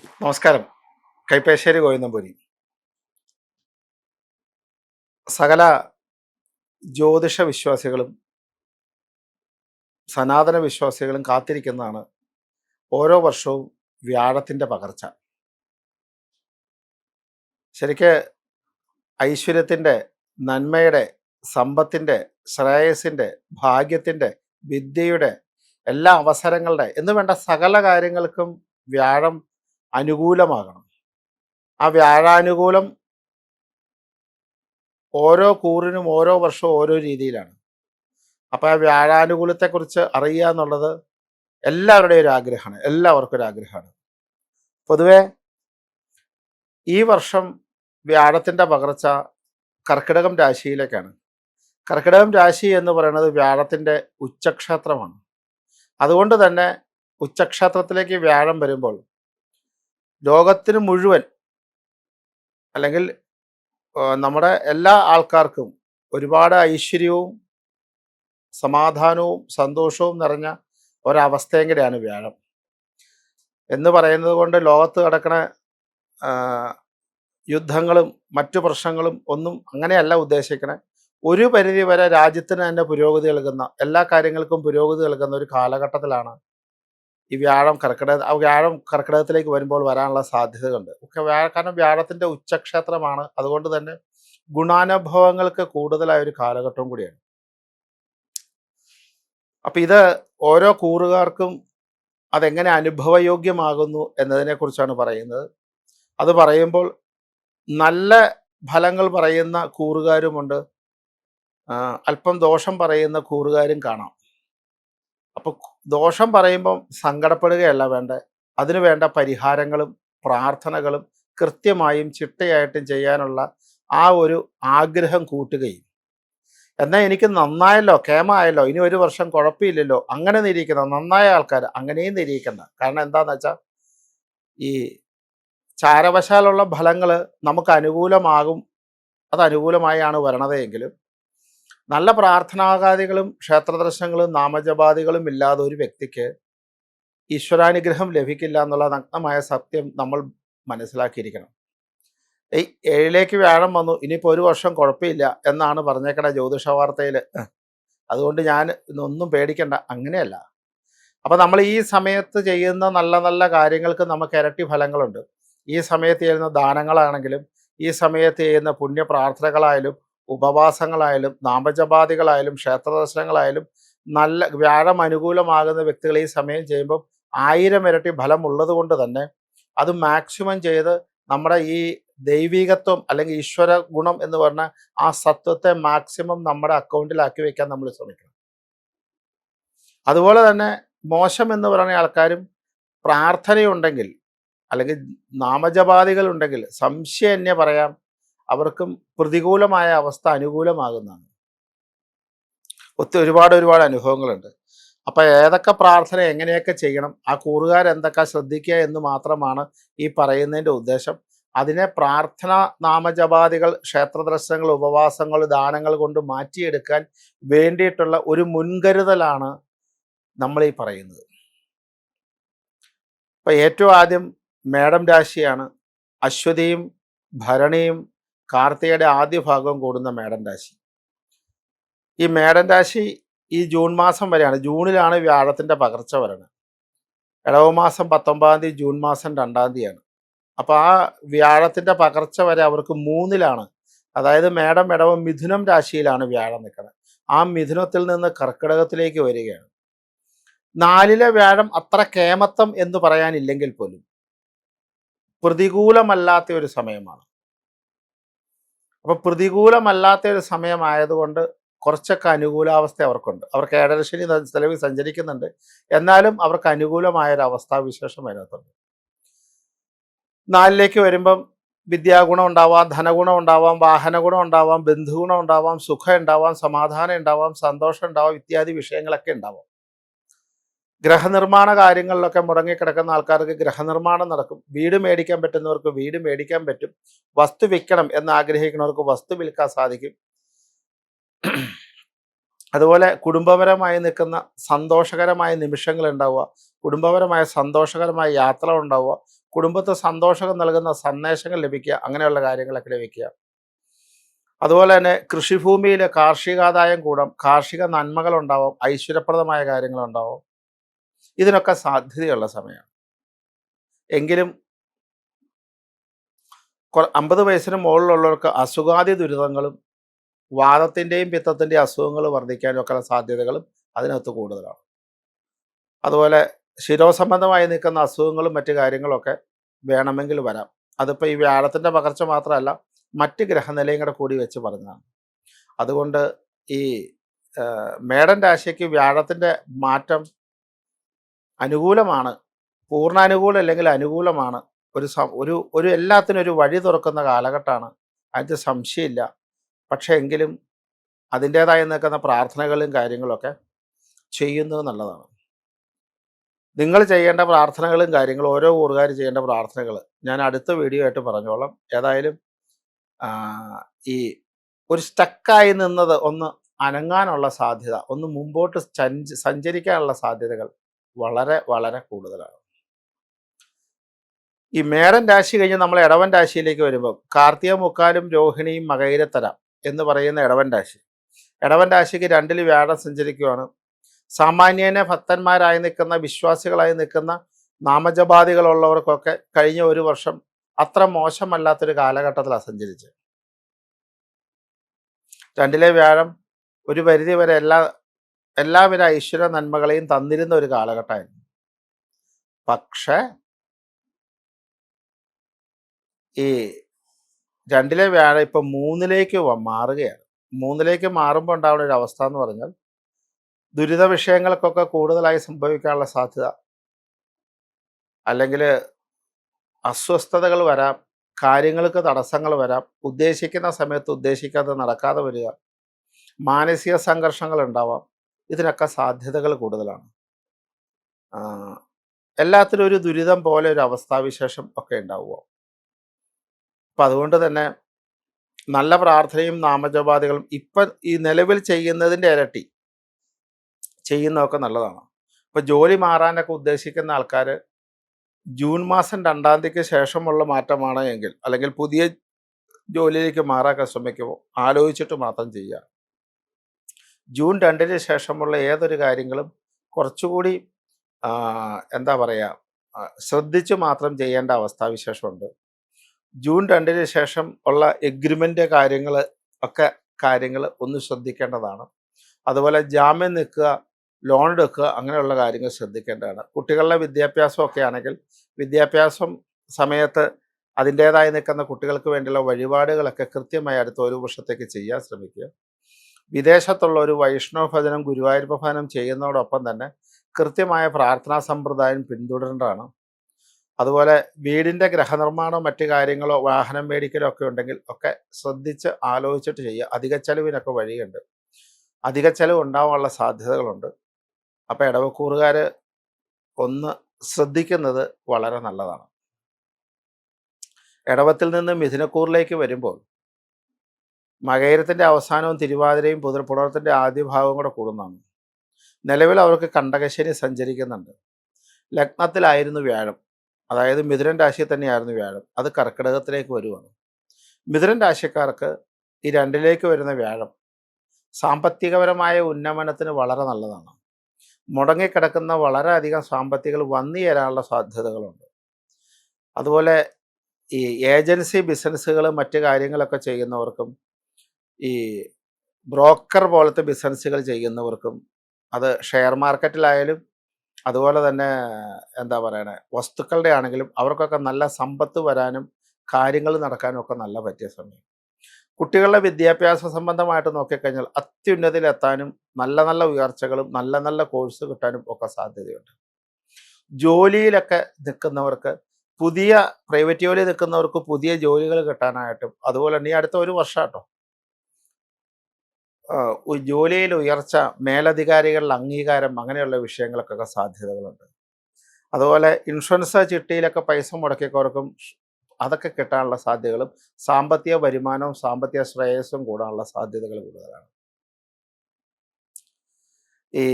നമസ്കാരം. കൈപ്പേശ്ശേരി ഗോവിന്ദൻപുരി. സകല ജ്യോതിഷ വിശ്വാസികളും സനാതന വിശ്വാസികളും കാത്തിരിക്കുന്നതാണ് ഓരോ വർഷവും വ്യാഴത്തിൻ്റെ പകർച്ച. ശരിക്ക് ഐശ്വര്യത്തിൻ്റെ, നന്മയുടെ, സമ്പത്തിൻ്റെ, ശ്രേയസിൻ്റെ, ഭാഗ്യത്തിൻ്റെ, വിദ്യയുടെ, എല്ലാ അവസരങ്ങളുടെ എന്ന് വേണ്ട സകല കാര്യങ്ങൾക്കും വ്യാഴം അനുകൂലമാകണം. ആ വ്യാഴാനുകൂലം ഓരോ കൂറിനും ഓരോ വർഷവും ഓരോ രീതിയിലാണ്. അപ്പോൾ ആ വ്യാഴാനുകൂലത്തെക്കുറിച്ച് അറിയുക എന്നുള്ളത് എല്ലാവരുടെയും ഒരു ആഗ്രഹമാണ്, എല്ലാവർക്കും ഒരു ആഗ്രഹമാണ്. പൊതുവെ ഈ വർഷം വ്യാഴത്തിൻ്റെ പകർച്ച കർക്കിടകം രാശിയിലേക്കാണ്. കർക്കിടകം രാശി എന്ന് പറയുന്നത് വ്യാഴത്തിൻ്റെ ഉച്ചക്ഷേത്രമാണ്. അതുകൊണ്ട് തന്നെ ഉച്ചക്ഷേത്രത്തിലേക്ക് വ്യാഴം വരുമ്പോൾ ലോകത്തിന് മുഴുവൻ, അല്ലെങ്കിൽ നമ്മുടെ എല്ലാ ആൾക്കാർക്കും ഒരുപാട് ഐശ്വര്യവും സമാധാനവും സന്തോഷവും നിറഞ്ഞ ഒരവസ്ഥയും കൂടെയാണ് വ്യാഴം എന്ന് പറയുന്നത്. കൊണ്ട് ലോകത്ത് കിടക്കുന്ന യുദ്ധങ്ങളും മറ്റു പ്രശ്നങ്ങളും ഒന്നും അങ്ങനെയല്ല ഉദ്ദേശിക്കണേ. ഒരു പരിധി വരെ രാജ്യത്തിന് തന്നെ പുരോഗതി നൽകുന്ന, എല്ലാ കാര്യങ്ങൾക്കും പുരോഗതി നൽകുന്ന ഒരു കാലഘട്ടത്തിലാണ് ഈ വ്യാഴം കർക്കിടകത്തിലേക്ക് വരുമ്പോൾ വരാനുള്ള സാധ്യതകളുണ്ട്. കാരണം വ്യാഴത്തിൻ്റെ ഉച്ചക്ഷേത്രമാണ്. അതുകൊണ്ട് തന്നെ ഗുണാനുഭവങ്ങൾക്ക് കൂടുതലായ ഒരു കാലഘട്ടവും കൂടിയാണ്. അപ്പം ഇത് ഓരോ കൂറുകാർക്കും അതെങ്ങനെ അനുഭവയോഗ്യമാകുന്നു എന്നതിനെക്കുറിച്ചാണ് പറയുന്നത്. അത് പറയുമ്പോൾ നല്ല ഫലങ്ങൾ പറയുന്ന കൂറുകാരുമുണ്ട്, അല്പം ദോഷം പറയുന്ന കൂറുകാരും കാണാം. അപ്പോൾ ദോഷം പറയുമ്പം സങ്കടപ്പെടുകയല്ല വേണ്ടത്, അതിനു വേണ്ട പരിഹാരങ്ങളും പ്രാർത്ഥനകളും കൃത്യമായും ചിട്ടയായിട്ടും ചെയ്യാനുള്ള ആ ഒരു ആഗ്രഹം കൂട്ടുകയും, എന്നാൽ എനിക്ക് നന്നായല്ലോ, കേമായല്ലോ, ഇനി ഒരു വർഷം കുഴപ്പമില്ലല്ലോ, അങ്ങനെ നിരീക്കുന്ന നന്നായ ആൾക്കാർ അങ്ങനെയും നിരീക്കണ്ട. കാരണം എന്താണെന്ന് വെച്ചാൽ ഈ ചാരവശാലുള്ള ഫലങ്ങൾ നമുക്ക് അനുകൂലമാകും, അത് അനുകൂലമായാണ് വരണതെങ്കിലും നല്ല പ്രാർത്ഥനാകാദികളും ക്ഷേത്രദർശനങ്ങളും നാമജപാദികളും ഇല്ലാതെ ഒരു വ്യക്തിക്ക് ഈശ്വരാനുഗ്രഹം ലഭിക്കില്ല എന്നുള്ള നഗ്നമായ സത്യം നമ്മൾ മനസ്സിലാക്കിയിരിക്കണം. ഈ 7ലേക്ക് വ്യാഴം വന്നു, ഇനിയിപ്പോൾ ഒരു വർഷം കുഴപ്പമില്ല എന്നാണ് പറഞ്ഞേക്കണ ജ്യോതിഷ വാർത്തയിൽ. അതുകൊണ്ട് ഞാൻ ഇന്നൊന്നും പേടിക്കണ്ട, അങ്ങനെയല്ല. അപ്പം നമ്മൾ ഈ സമയത്ത് ചെയ്യുന്ന നല്ല നല്ല കാര്യങ്ങൾക്ക് നമുക്ക് ഇരട്ടി ഫലങ്ങളുണ്ട്. ഈ സമയത്ത് ചെയ്യുന്ന ദാനങ്ങളാണെങ്കിലും, ഈ സമയത്ത് ചെയ്യുന്ന പുണ്യപ്രാർത്ഥനകളായാലും, ഉപവാസങ്ങളായാലും, നാമജപാദികളായാലും, ക്ഷേത്രദർശനങ്ങളായാലും, നല്ല വ്യാഴം അനുകൂലമാകുന്ന വ്യക്തികൾ ഈ സമയം ചെയ്യുമ്പോൾ 1000 ഇരട്ടി ഫലം ഉള്ളത് കൊണ്ട് തന്നെ അത് മാക്സിമം ചെയ്ത് നമ്മുടെ ഈ ദൈവികത്വം അല്ലെങ്കിൽ ഈശ്വര ഗുണം എന്ന് പറഞ്ഞ ആ സത്വത്തെ മാക്സിമം നമ്മുടെ അക്കൗണ്ടിലാക്കി വെക്കാൻ നമ്മൾ ശ്രമിക്കണം. അതുപോലെ തന്നെ മോശം എന്ന് പറയുന്ന ആൾക്കാരും പ്രാർത്ഥനയുണ്ടെങ്കിൽ അല്ലെങ്കിൽ നാമജപാദികൾ ഉണ്ടെങ്കിൽ സംശയം എന്നെ പറയാം, അവർക്കും പ്രതികൂലമായ അവസ്ഥ അനുകൂലമാകുന്നതാണ്. ഒരുപാട് അനുഭവങ്ങളുണ്ട്. അപ്പം ഏതൊക്കെ പ്രാർത്ഥന എങ്ങനെയൊക്കെ ചെയ്യണം, ആ കൂറുകാരെന്തൊക്കെ ശ്രദ്ധിക്കുക എന്ന് മാത്രമാണ് ഈ പറയുന്നതിൻ്റെ ഉദ്ദേശം. അതിനെ പ്രാർത്ഥന, നാമജപാദികൾ, ക്ഷേത്രദർശനങ്ങൾ, ഉപവാസങ്ങൾ, ദാനങ്ങൾ കൊണ്ട് മാറ്റിയെടുക്കാൻ വേണ്ടിയിട്ടുള്ള ഒരു മുൻകരുതലാണ് നമ്മൾ ഈ പറയുന്നത്. അപ്പം ഏറ്റവും ആദ്യം മേടം രാശിയാണ്. അശ്വതിയും ഭരണിയും കാർത്തികയുടെ ആദ്യ ഭാഗവും കൂടുന്ന മേടൻ രാശി. ഈ മേടൻ രാശി ഈ ജൂൺ മാസം വരെയാണ്. ജൂണിലാണ് വ്യാഴത്തിൻ്റെ പകർച്ച വരുന്നത്. ഇടവ മാസം 19-ാം തീയതി, ജൂൺ മാസം 2-ാം തീയതിയാണ്. അപ്പോൾ ആ വ്യാഴത്തിൻ്റെ പകർച്ച വരെ അവർക്ക് 3-ലാണ്. അതായത് മേടം, ഇടവം, മിഥുനം രാശിയിലാണ് വ്യാഴം നിൽക്കുന്നത്. ആ മിഥുനത്തിൽ നിന്ന് കർക്കിടകത്തിലേക്ക് വരികയാണ്. 4-ലെ വ്യാഴം അത്ര കേമത്വം എന്ന് പറയാനില്ലെങ്കിൽ പോലും പ്രതികൂലമല്ലാത്ത ഒരു സമയമാണ്. അപ്പോൾ പ്രതികൂലമല്ലാത്ത ഒരു സമയമായതുകൊണ്ട് കുറച്ചൊക്കെ അനുകൂലാവസ്ഥ അവർക്കുണ്ട്. അവർക്ക് 7-ര ശനി നിലവിൽ സഞ്ചരിക്കുന്നുണ്ട്, എന്നാലും അവർക്ക് അനുകൂലമായൊരു അവസ്ഥാവിശേഷം അതിനകത്തുണ്ട്. 4-ലേക്ക് വരുമ്പം വിദ്യാഗുണം ഉണ്ടാവാം, ധനഗുണം ഉണ്ടാവാം, വാഹനഗുണം ഉണ്ടാവാം, ബന്ധുഗുണം ഉണ്ടാവാം, സുഖം ഉണ്ടാവാം, സമാധാനം ഉണ്ടാവാം, സന്തോഷം ഉണ്ടാവാം, ഇത്യാദി വിഷയങ്ങളൊക്കെ ഉണ്ടാവാം. ഗ്രഹനിർമ്മാണ കാര്യങ്ങളിലൊക്കെ മുടങ്ങിക്കിടക്കുന്ന ആൾക്കാർക്ക് ഗ്രഹനിർമ്മാണം നടക്കും. വീട് മേടിക്കാൻ പറ്റുന്നവർക്ക് വീട് മേടിക്കാൻ പറ്റും. വസ്തു വിൽക്കണം എന്ന് ആഗ്രഹിക്കുന്നവർക്ക് വസ്തു വിൽക്കാൻ സാധിക്കും. അതുപോലെ കുടുംബപരമായി നിൽക്കുന്ന സന്തോഷകരമായ നിമിഷങ്ങൾ ഉണ്ടാവുക, കുടുംബപരമായ സന്തോഷകരമായ യാത്ര ഉണ്ടാവുക, കുടുംബത്തെ സന്തോഷം നൽകുന്ന സന്ദേശങ്ങൾ ലഭിക്കുക, അങ്ങനെയുള്ള കാര്യങ്ങളൊക്കെ ലഭിക്കുക. അതുപോലെ തന്നെ കൃഷിഭൂമിയിൽ കാർഷികാദായം കൂടാം, കാർഷിക നന്മകൾ ഉണ്ടാവും, ഐശ്വര്യപ്രദമായ കാര്യങ്ങളുണ്ടാവും. ഇതിനൊക്കെ സാധ്യതയുള്ള സമയമാണ്. എങ്കിലും 50 വയസ്സിന് മുകളിലുള്ളവർക്ക് അസുഖാദി ദുരിതങ്ങളും വാദത്തിൻ്റെയും പിത്തത്തിൻ്റെയും അസുഖങ്ങൾ വർദ്ധിക്കാനും ഒക്കെ സാധ്യതകളും അതിനകത്ത് കൂടുതലാണ്. അതുപോലെ ശിരോസംബന്ധമായി നിൽക്കുന്ന അസുഖങ്ങളും മറ്റു കാര്യങ്ങളൊക്കെ വേണമെങ്കിൽ വരാം. അതിപ്പോൾ ഈ വ്യാഴത്തിൻ്റെ പകർച്ച മാത്രമല്ല, മറ്റ് ഗ്രഹനിലയും കൂടെ കൂടി വെച്ച് പറഞ്ഞതാണ്. അതുകൊണ്ട് ഈ മേടൻ രാശിക്ക് വ്യാഴത്തിൻ്റെ മാറ്റം അനുകൂലമാണ്, പൂർണ്ണാനുകൂലം അല്ലെങ്കിൽ അനുകൂലമാണ്. ഒരു എല്ലാത്തിനും ഒരു വഴി തുറക്കുന്ന കാലഘട്ടമാണ്, അതിന് സംശയമില്ല. പക്ഷേ എങ്കിലും അതിൻ്റേതായി നിൽക്കുന്ന പ്രാർത്ഥനകളും കാര്യങ്ങളൊക്കെ ചെയ്യുന്നത് നല്ലതാണ്. നിങ്ങൾ ചെയ്യേണ്ട പ്രാർത്ഥനകളും കാര്യങ്ങളും, ഓരോ കൂറുകാർ ചെയ്യേണ്ട പ്രാർത്ഥനകൾ ഞാൻ അടുത്ത വീഡിയോ ആയിട്ട് പറഞ്ഞോളാം. ഏതായാലും ഈ ഒരു സ്റ്റക്കായി നിന്നത് ഒന്ന് അനങ്ങാനുള്ള സാധ്യത, ഒന്ന് മുമ്പോട്ട് സഞ്ചരിക്കാനുള്ള സാധ്യതകൾ വളരെ വളരെ കൂടുതലാണ്. ഈ മേടൻ രാശി കഴിഞ്ഞ് നമ്മൾ ഇടവൻ രാശിയിലേക്ക് വരുമ്പോൾ കാർത്തിക മുക്കാലും രോഹിണിയും മകയിരത്തര എന്ന് പറയുന്ന ഇടവൻ രാശി. ഇടവൻ രാശിക്ക് 2 വ്യാഴം സഞ്ചരിക്കുകയാണ്. സാമാന്യേന ഭക്തന്മാരായി നിൽക്കുന്ന, വിശ്വാസികളായി നിൽക്കുന്ന, നാമജപാദികളുള്ളവർക്കൊക്കെ കഴിഞ്ഞ ഒരു വർഷം അത്ര മോശമല്ലാത്തൊരു കാലഘട്ടത്തിലാണ് സഞ്ചരിച്ചത്. 2 വ്യാഴം ഒരു പരിധി വരെ എല്ലാവിധ ഐശ്വര്യ നന്മകളെയും തന്നിരുന്ന ഒരു കാലഘട്ടമായിരുന്നു. പക്ഷേ ഈ 2 വ്യാഴം ഇപ്പം 3ലേക്ക് മാറുകയാണ്. 3ലേക്ക് മാറുമ്പോൾ ഉണ്ടാവുന്ന ഒരു അവസ്ഥ എന്ന് പറഞ്ഞാൽ ദുരിത വിഷയങ്ങൾക്കൊക്കെ കൂടുതലായി സംഭവിക്കാനുള്ള സാധ്യത, അല്ലെങ്കിൽ അസ്വസ്ഥതകൾ വരാം, കാര്യങ്ങൾക്ക് തടസ്സങ്ങൾ വരാം, ഉദ്ദേശിക്കുന്ന സമയത്ത് ഉദ്ദേശിക്കാതെ നടക്കാതെ വരിക, മാനസിക സംഘർഷങ്ങൾ ഉണ്ടാവാം. ഇതിനൊക്കെ സാധ്യതകൾ കൂടുതലാണ്. എല്ലാത്തിനും ഒരു ദുരിതം പോലെ ഒരു അവസ്ഥാവിശേഷം ഒക്കെ ഉണ്ടാവുക. അപ്പം അതുകൊണ്ട് തന്നെ നല്ല പ്രാർത്ഥനയും നാമജപാദികളും ഇപ്പം ഈ നിലവിൽ ചെയ്യുന്നതിൻ്റെ ഇരട്ടി ചെയ്യുന്നതൊക്കെ നല്ലതാണ്. ഇപ്പം ജോലി മാറാനൊക്കെ ഉദ്ദേശിക്കുന്ന ആൾക്കാർ ജൂൺ മാസം 2-ാം തീയതിക്ക് ശേഷമുള്ള മാറ്റമാണ് എങ്കിൽ, അല്ലെങ്കിൽ പുതിയ ജോലിയിലേക്ക് മാറാൻ ശ്രമിക്കുമ്പോൾ ആലോചിച്ചിട്ട് മാത്രം ചെയ്യുക. ജൂൺ 2-ന് ശേഷമുള്ള ഏതൊരു കാര്യങ്ങളും കുറച്ചുകൂടി എന്താ പറയുക, ശ്രദ്ധിച്ച് മാത്രം ചെയ്യേണ്ട അവസ്ഥാവിശേഷമുണ്ട്. ജൂൺ 2-ന് ശേഷം ഉള്ള എഗ്രിമെൻ്റ് കാര്യങ്ങൾ ഒന്ന് ശ്രദ്ധിക്കേണ്ടതാണ്. അതുപോലെ ജാമ്യം നിൽക്കുക, ലോൺ എടുക്കുക, അങ്ങനെയുള്ള കാര്യങ്ങൾ ശ്രദ്ധിക്കേണ്ടതാണ്. കുട്ടികളുടെ വിദ്യാഭ്യാസമൊക്കെ ആണെങ്കിൽ വിദ്യാഭ്യാസം സമയത്ത് അതിൻ്റേതായി നിൽക്കുന്ന കുട്ടികൾക്ക് വേണ്ടിയുള്ള വഴിപാടുകളൊക്കെ കൃത്യമായി അടുത്ത ഒരു വർഷത്തേക്ക് ചെയ്യാൻ ശ്രമിക്കുക. വിദേശത്തുള്ള ഒരു വൈഷ്ണവ ഭജനം, ഗുരുവായൂർ ഭജനം ചെയ്യുന്നതോടൊപ്പം തന്നെ കൃത്യമായ പ്രാർത്ഥനാ സമ്പ്രദായം പിന്തുടരേണ്ടതാണ്. അതുപോലെ വീടിൻ്റെ ഗ്രഹനിർമ്മാണമോ മറ്റു കാര്യങ്ങളോ വാഹനം മേടിക്കലോ ഒക്കെ ഉണ്ടെങ്കിൽ ഒക്കെ ശ്രദ്ധിച്ച് ആലോചിച്ചിട്ട് ചെയ്യുക. അധിക ചെലവിനൊക്കെ വഴിയുണ്ട്, അധിക ചെലവ് ഉണ്ടാവാനുള്ള സാധ്യതകളുണ്ട്. അപ്പോൾ ഇടവക്കൂറുകാർ ഒന്ന് ശ്രദ്ധിക്കുന്നത് വളരെ നല്ലതാണ്. ഇടവത്തിൽ നിന്ന് മിഥുനക്കൂറിലേക്ക് വരുമ്പോൾ മകയിരത്തിൻ്റെ അവസാനവും തിരുവാതിരയും പുണർത്തിൻ്റെ ആദ്യ ഭാഗവും കൂടെ കൂടുന്നതാണ്. നിലവിൽ അവർക്ക് കണ്ടകശനി സഞ്ചരിക്കുന്നുണ്ട്. ലഗ്നത്തിലായിരുന്നു വ്യാഴം, അതായത് മിഥുനൻ രാശിയിൽ തന്നെയായിരുന്നു വ്യാഴം. അത് കർക്കിടകത്തിലേക്ക് വരുവാണ്. മിഥുനൻ രാശിക്കാർക്ക് ഈ 2-ലേക്ക് വരുന്ന വ്യാഴം സാമ്പത്തികപരമായ ഉന്നമനത്തിന് വളരെ നല്ലതാണ്. മുടങ്ങിക്കിടക്കുന്ന വളരെയധികം സാമ്പത്തികൾ വന്നു ചേരാനുള്ള സാധ്യതകളുണ്ട്. അതുപോലെ ഈ ഏജൻസി ബിസിനസ്സുകൾ മറ്റു കാര്യങ്ങളൊക്കെ ചെയ്യുന്നവർക്കും, ഈ ബ്രോക്കർ പോലത്തെ ബിസിനസ്സുകൾ ചെയ്യുന്നവർക്കും, അത് ഷെയർ മാർക്കറ്റിലായാലും അതുപോലെ തന്നെ എന്താ പറയണേ വസ്തുക്കളുടെ ആണെങ്കിലും അവർക്കൊക്കെ നല്ല സമ്പത്ത് വരാനും കാര്യങ്ങൾ നടക്കാനും ഒക്കെ നല്ല പറ്റിയ സമയം. കുട്ടികളുടെ വിദ്യാഭ്യാസ സംബന്ധമായിട്ട് നോക്കിക്കഴിഞ്ഞാൽ അത്യുന്നതിയിലെത്താനും നല്ല നല്ല ഉയർച്ചകളും നല്ല നല്ല കോഴ്സ് കിട്ടാനും ഒക്കെ സാധ്യതയുണ്ട്. ജോലിയിലൊക്കെ നിൽക്കുന്നവർക്ക്, പുതിയ പ്രൈവറ്റ് ജോലി നിൽക്കുന്നവർക്ക് പുതിയ ജോലികൾ കിട്ടാനായിട്ടും, അതുപോലെ തന്നെ ഈ അടുത്ത ഒരു വർഷം കേട്ടോ ജോലിയിൽ ഉയർച്ച, മേലധികാരികളുടെ അംഗീകാരം, അങ്ങനെയുള്ള വിഷയങ്ങൾക്കൊക്കെ സാധ്യതകളുണ്ട്. അതുപോലെ ഇൻഷുറൻസ് ചിട്ടിയിലൊക്കെ പൈസ മുടക്കിയവർക്കും അതൊക്കെ കിട്ടാനുള്ള സാധ്യതകളും സാമ്പത്തിക വരുമാനവും സാമ്പത്തിക ശ്രേയസ്സും കൂടാനുള്ള സാധ്യതകൾ കൂടുതലാണ്. ഈ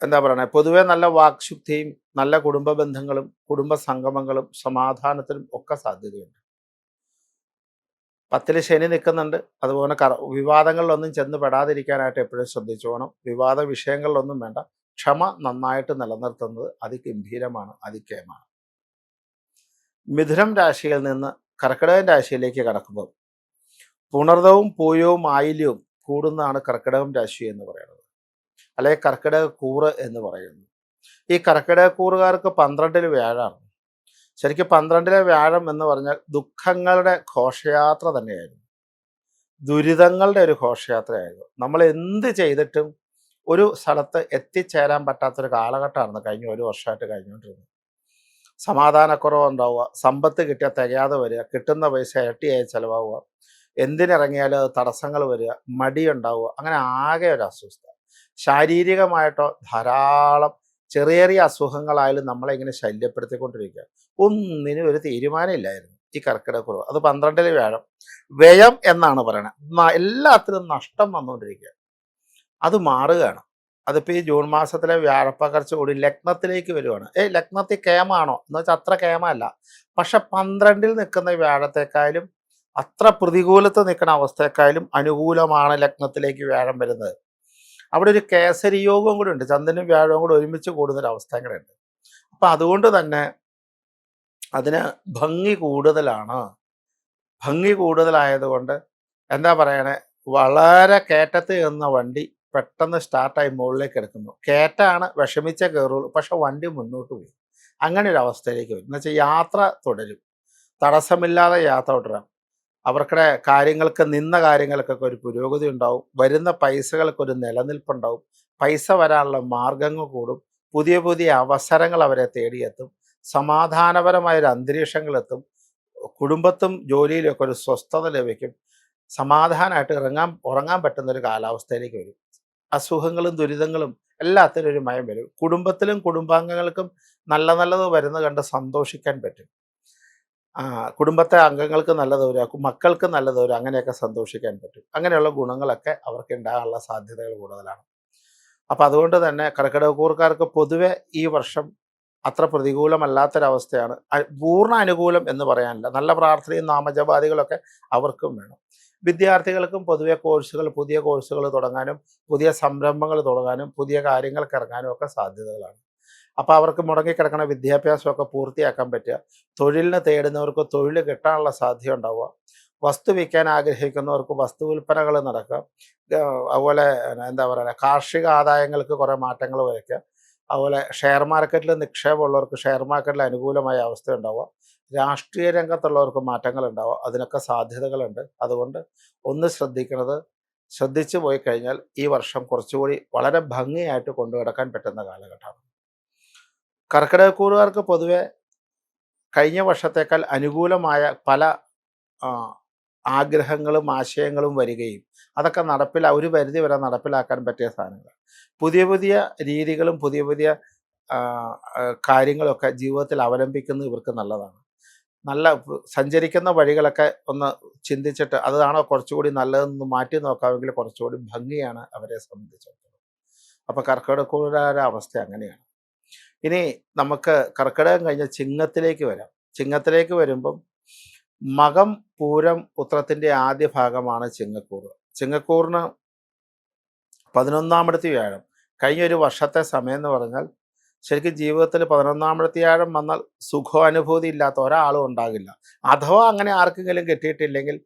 എന്താ പറയണേ, പൊതുവെ നല്ല വാക്ശുദ്ധിയും നല്ല കുടുംബ ബന്ധങ്ങളും കുടുംബ സംഗമങ്ങളും സമാധാനത്തിനും ഒക്കെ സാധ്യതയുണ്ട്. 10ല് ശനി നിൽക്കുന്നുണ്ട്. അതുപോലെ വിവാദങ്ങളിലൊന്നും ചെന്ന് പെടാതിരിക്കാനായിട്ട് എപ്പോഴും ശ്രദ്ധിച്ചോണം. വിവാദ വിഷയങ്ങളിലൊന്നും വേണ്ട. ക്ഷമ നന്നായിട്ട് നിലനിർത്തുന്നത് അതിഗംഭീരമാണ്, അതികേമാണ്. മിഥുനം രാശിയിൽ നിന്ന് കർക്കിടകൻ രാശിയിലേക്ക് കടക്കുമ്പോൾ പുണർദവും പൂയവും ആയില്യവും കൂടുന്നതാണ് കർക്കിടകം രാശി എന്ന് പറയുന്നത്, അല്ലെങ്കിൽ കർക്കിടക കൂറ് എന്ന് പറയുന്നു. ഈ കർക്കിടക കൂറുകാർക്ക് 12ൽ വ്യാഴമാണ്. ശരിക്കും 12ലെ വ്യാഴം എന്ന് പറഞ്ഞാൽ ദുഃഖങ്ങളുടെ ഘോഷയാത്ര തന്നെയായിരുന്നു, ദുരിതങ്ങളുടെ ഒരു ഘോഷയാത്രയായിരുന്നു. നമ്മൾ എന്ത് ചെയ്തിട്ടും ഒരു സ്ഥലത്ത് എത്തിച്ചേരാൻ പറ്റാത്തൊരു കാലഘട്ടമായിരുന്നു കഴിഞ്ഞ ഒരു വർഷമായിട്ട് കഴിഞ്ഞുകൊണ്ടിരുന്നത്. സമാധാനക്കുറവ് ഉണ്ടാവുക, സമ്പത്ത് കിട്ടിയാൽ തികയാതെ വരിക, കിട്ടുന്ന പൈസ ഇരട്ടിയായി ചിലവാവുക, എന്തിനിറങ്ങിയാലും അത് തടസ്സങ്ങൾ വരിക, മടിയുണ്ടാവുക, അങ്ങനെ ആകെ ഒരു അസ്വസ്ഥത. ശാരീരികമായിട്ടോ ധാരാളം ചെറിയ ചെറിയ അസുഖങ്ങളായാലും നമ്മളെ ഇങ്ങനെ ശല്യപ്പെടുത്തിക്കൊണ്ടിരിക്കുക. ഒന്നിനും ഒരു തീരുമാനമില്ലായിരുന്നു ഈ കർക്കിടകക്കുറവ്. അത് 12ൽ വ്യാഴം വ്യയം എന്നാണ് പറയണത്. എല്ലാത്തിനും നഷ്ടം വന്നുകൊണ്ടിരിക്കുക. അത് മാറുകയാണ്. അതിപ്പോൾ ഈ ജൂൺ മാസത്തിലെ വ്യാഴപ്പകർച്ച കൂടി ലഗ്നത്തിലേക്ക് വരുവാണ്. ലഗ്നത്തിൽ കേമാണോ എന്ന് വെച്ചാൽ അത്ര കേമല്ല. പക്ഷെ 12ൽ നിൽക്കുന്ന വ്യാഴത്തെക്കാളും അത്ര പ്രതികൂലത്ത് നിൽക്കുന്ന അവസ്ഥയെക്കാളും അനുകൂലമാണ് ലഗ്നത്തിലേക്ക് വ്യാഴം വരുന്നത്. അവിടെ ഒരു കേസരി യോഗം കൂടി ഉണ്ട്, ചന്ദ്രനും വ്യാഴവും കൂടി ഒരുമിച്ച് കൂടുന്നൊരവസ്ഥ കൂടെ ഉണ്ട്. അപ്പം അതുകൊണ്ട് തന്നെ അതിന് ഭംഗി കൂടുതലാണ്. ഭംഗി കൂടുതലായതുകൊണ്ട് എന്താ പറയണേ, വളരെ കയറ്റത്ത് ചെന്ന വണ്ടി പെട്ടെന്ന് സ്റ്റാർട്ടായി മുകളിലേക്ക് എടുക്കുന്നു. കയറ്റാണ്, വിഷമിച്ചേ കയറുള്ളൂ, പക്ഷെ വണ്ടി മുന്നോട്ട് പോയി. അങ്ങനെ ഒരു അവസ്ഥയിലേക്ക് വരും. എന്നുവെച്ചാൽ യാത്ര തുടരും, തടസ്സമില്ലാതെ യാത്ര തുടരാം. അവർക്കുടെ കാര്യങ്ങൾക്ക്, നിന്ന കാര്യങ്ങൾക്കൊക്കെ ഒരു പുരോഗതി ഉണ്ടാവും. വരുന്ന പൈസകൾക്കൊരു നിലനിൽപ്പുണ്ടാവും. പൈസ വരാനുള്ള മാർഗങ്ങൾ കൂടും. പുതിയ പുതിയ അവസരങ്ങൾ അവരെ തേടിയെത്തും. സമാധാനപരമായൊരു അന്തരീക്ഷങ്ങളെത്തും. കുടുംബത്തും ജോലിയിലൊക്കെ ഒരു സ്വസ്ഥത ലഭിക്കും. സമാധാനമായിട്ട് ഉറങ്ങാൻ പറ്റുന്ന ഒരു കാലാവസ്ഥയിലേക്ക് വരും. അസുഖങ്ങളും ദുരിതങ്ങളും എല്ലാത്തിനും ഒരു മയം വരും. കുടുംബത്തിലും കുടുംബാംഗങ്ങൾക്കും നല്ലത് വരുന്ന കണ്ട് സന്തോഷിക്കാൻ പറ്റും. കുടുംബത്തെ അംഗങ്ങൾക്ക് നല്ലത് വരും, മക്കൾക്ക് നല്ലത് വരും, അങ്ങനെയൊക്കെ സന്തോഷിക്കാൻ പറ്റും. അങ്ങനെയുള്ള ഗുണങ്ങളൊക്കെ അവർക്ക് ഉണ്ടാകാനുള്ള സാധ്യതകൾ കൂടുതലാണ്. അപ്പം അതുകൊണ്ട് തന്നെ കർക്കിടകക്കൂറുകാർക്ക് പൊതുവെ ഈ വർഷം അത്ര പ്രതികൂലമല്ലാത്തൊരവസ്ഥയാണ്. പൂർണ്ണ അനുകൂലം എന്ന് പറയാനില്ല. നല്ല പ്രാർത്ഥനയും നാമജപാദികളൊക്കെ അവർക്കും വേണം. വിദ്യാർത്ഥികൾക്കും പൊതുവെ പുതിയ കോഴ്സുകൾ തുടങ്ങാനും പുതിയ സംരംഭങ്ങൾ തുടങ്ങാനും പുതിയ കാര്യങ്ങൾക്ക് ഇറങ്ങാനും ഒക്കെ സാധ്യതകളാണ്. അപ്പോൾ അവർക്ക് മുടങ്ങിക്കിടക്കുന്ന വിദ്യാഭ്യാസമൊക്കെ പൂർത്തിയാക്കാൻ പറ്റുക, തൊഴിലിന് തേടുന്നവർക്ക് തൊഴിൽ കിട്ടാനുള്ള സാധ്യത ഉണ്ടാവുക, വസ്തു വിൽക്കാൻ ആഗ്രഹിക്കുന്നവർക്ക് വസ്തു വിൽപ്പനകൾ നടക്കുക, അതുപോലെ എന്താ പറയുക, കാർഷിക ആദായങ്ങൾക്ക് കുറേ മാറ്റങ്ങൾ വരയ്ക്കുക, അതുപോലെ ഷെയർ മാർക്കറ്റിൽ നിക്ഷേപമുള്ളവർക്ക് ഷെയർ മാർക്കറ്റിൽ അനുകൂലമായ അവസ്ഥ ഉണ്ടാവുക, രാഷ്ട്രീയ രംഗത്തുള്ളവർക്ക് മാറ്റങ്ങൾ ഉണ്ടാവുക, അതിനൊക്കെ സാധ്യതകളുണ്ട്. അതുകൊണ്ട് ഒന്ന് ശ്രദ്ധിച്ചു പോയി കഴിഞ്ഞാൽ ഈ വർഷം കുറച്ചുകൂടി വളരെ ഭംഗിയായിട്ട് കൊണ്ടുകിടക്കാൻ പറ്റുന്ന കാലഘട്ടമാണ്. കർക്കിടകക്കൂറുകാർക്ക് പൊതുവെ കഴിഞ്ഞ വർഷത്തേക്കാൾ അനുകൂലമായ പല ആഗ്രഹങ്ങളും ആശയങ്ങളും വരികയും അതൊക്കെ ഒരു പരിധി വരെ നടപ്പിലാക്കാൻ പറ്റിയ സാധനങ്ങൾ, പുതിയ പുതിയ രീതികളും പുതിയ പുതിയ കാര്യങ്ങളൊക്കെ ജീവിതത്തിൽ അവലംബിക്കുന്നത് ഇവർക്ക് നല്ലതാണ്. സഞ്ചരിക്കുന്ന വഴികളൊക്കെ ഒന്ന് ചിന്തിച്ചിട്ട് അതാണോ കുറച്ചുകൂടി നല്ലതെന്ന് മാറ്റി നോക്കാമെങ്കിൽ കുറച്ചുകൂടി ഭംഗിയാണ് അവരെ സംബന്ധിച്ചിടത്തോളം. അപ്പോൾ കർക്കിടകക്കൂറുകാരുടെ അവസ്ഥ അങ്ങനെയാണ്. ഇനി നമുക്ക് കർക്കിടകം കഴിഞ്ഞ ചിങ്ങത്തിലേക്ക് വരാം. ചിങ്ങത്തിലേക്ക് വരുമ്പം മകം പൂരം ഉത്രത്തിൻ്റെ ആദ്യ ഭാഗമാണ് ചിങ്ങക്കൂറ്. ചിങ്ങക്കൂറിന് 11ാമത്തെ വ്യാഴം. കഴിഞ്ഞ ഒരു വർഷത്തെ സമയം എന്ന് പറഞ്ഞാൽ ശരിക്കും ജീവിതത്തിൽ 11ാമത്തെ വ്യാഴം വന്നാൽ സുഖാനുഭൂതി ഇല്ലാത്ത ഒരാളും ഉണ്ടാകില്ല. അഥവാ അങ്ങനെ ആർക്കെങ്കിലും കിട്ടിയിട്ടില്ലെങ്കിൽ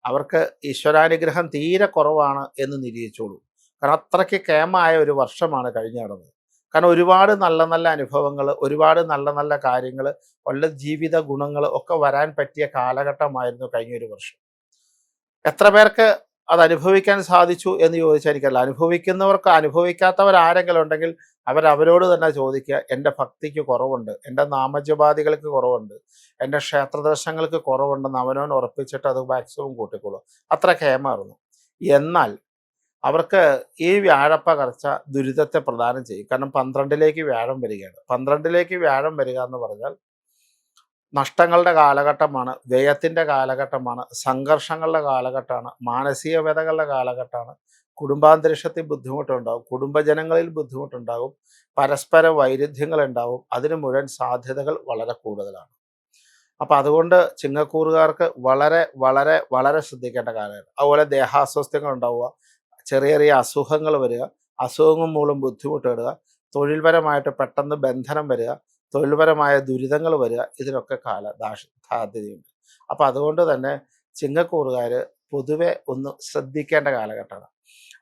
അവർക്ക് ഈശ്വരാനുഗ്രഹം തീരെ കുറവാണ് എന്ന് നിരീക്ഷിച്ചോളൂ. കാരണം അത്രയ്ക്ക് കേമായ ഒരു വർഷമാണ് കഴിഞ്ഞു നടന്നത്. കാരണം ഒരുപാട് നല്ല അനുഭവങ്ങൾ, ഒരുപാട് നല്ല കാര്യങ്ങൾ, ഉള്ള ജീവിത ഗുണങ്ങൾ ഒക്കെ വരാൻ പറ്റിയ കാലഘട്ടമായിരുന്നു കഴിഞ്ഞൊരു വർഷം. എത്ര പേർക്ക് അത് അനുഭവിക്കാൻ സാധിച്ചു എന്ന് ചോദിച്ചായിരിക്കല്ല. അനുഭവിക്കാത്തവരാരെങ്കിലും ഉണ്ടെങ്കിൽ അവരോട് തന്നെ ചോദിക്കുക, എൻ്റെ ഭക്തിക്ക് കുറവുണ്ട്, എൻ്റെ നാമജപാദികൾക്ക് കുറവുണ്ട്, എൻ്റെ ക്ഷേത്രദർശനങ്ങൾക്ക് കുറവുണ്ടെന്ന് അവനവൻ ഉറപ്പിച്ചിട്ട് അത് മാക്സിമം കൂട്ടിക്കൊള്ളും. അത്ര കേമായിരുന്നു. എന്നാൽ അവർക്ക് ഈ വ്യാഴപ്പകർച്ച ദുരിതത്തെ പ്രദാനം ചെയ്യും. കാരണം 12ലേക്ക് വ്യാഴം വരികയാണ്. 12ലേക്ക് വ്യാഴം വരിക എന്ന് പറഞ്ഞാൽ നഷ്ടങ്ങളുടെ കാലഘട്ടമാണ്, വ്യയത്തിൻ്റെ കാലഘട്ടമാണ്, സംഘർഷങ്ങളുടെ കാലഘട്ടമാണ്, മാനസിക വ്യതകളുടെ കാലഘട്ടമാണ്, കുടുംബാന്തരീക്ഷത്തിൽ ബുദ്ധിമുട്ടുണ്ടാകും, കുടുംബജനങ്ങളിൽ ബുദ്ധിമുട്ടുണ്ടാകും, പരസ്പര വൈരുദ്ധ്യങ്ങൾ ഉണ്ടാവും. അതിന് മുഴുവൻ സാധ്യതകൾ വളരെ കൂടുതലാണ്. അപ്പം അതുകൊണ്ട് ചിങ്ങക്കൂറുകാർക്ക് വളരെ വളരെ വളരെ ശ്രദ്ധിക്കേണ്ട കാലമാണ്. അതുപോലെ ദേഹാസ്വാസ്ഥ്യങ്ങൾ ഉണ്ടാവുക, ചെറിയ ചെറിയ അസുഖങ്ങൾ വരിക, അസുഖങ്ങൾ മൂലം ബുദ്ധിമുട്ട് വരിക, തൊഴിൽപരമായിട്ട് പെട്ടെന്ന് ബന്ധനം വരിക, തൊഴിൽപരമായ ദുരിതങ്ങൾ വരിക, ഇതിനൊക്കെ സാധ്യതയുണ്ട്. അപ്പം അതുകൊണ്ട് തന്നെ ചിങ്ങക്കൂറുകാർ പൊതുവെ ഒന്ന് ശ്രദ്ധിക്കേണ്ട കാലഘട്ടമാണ്.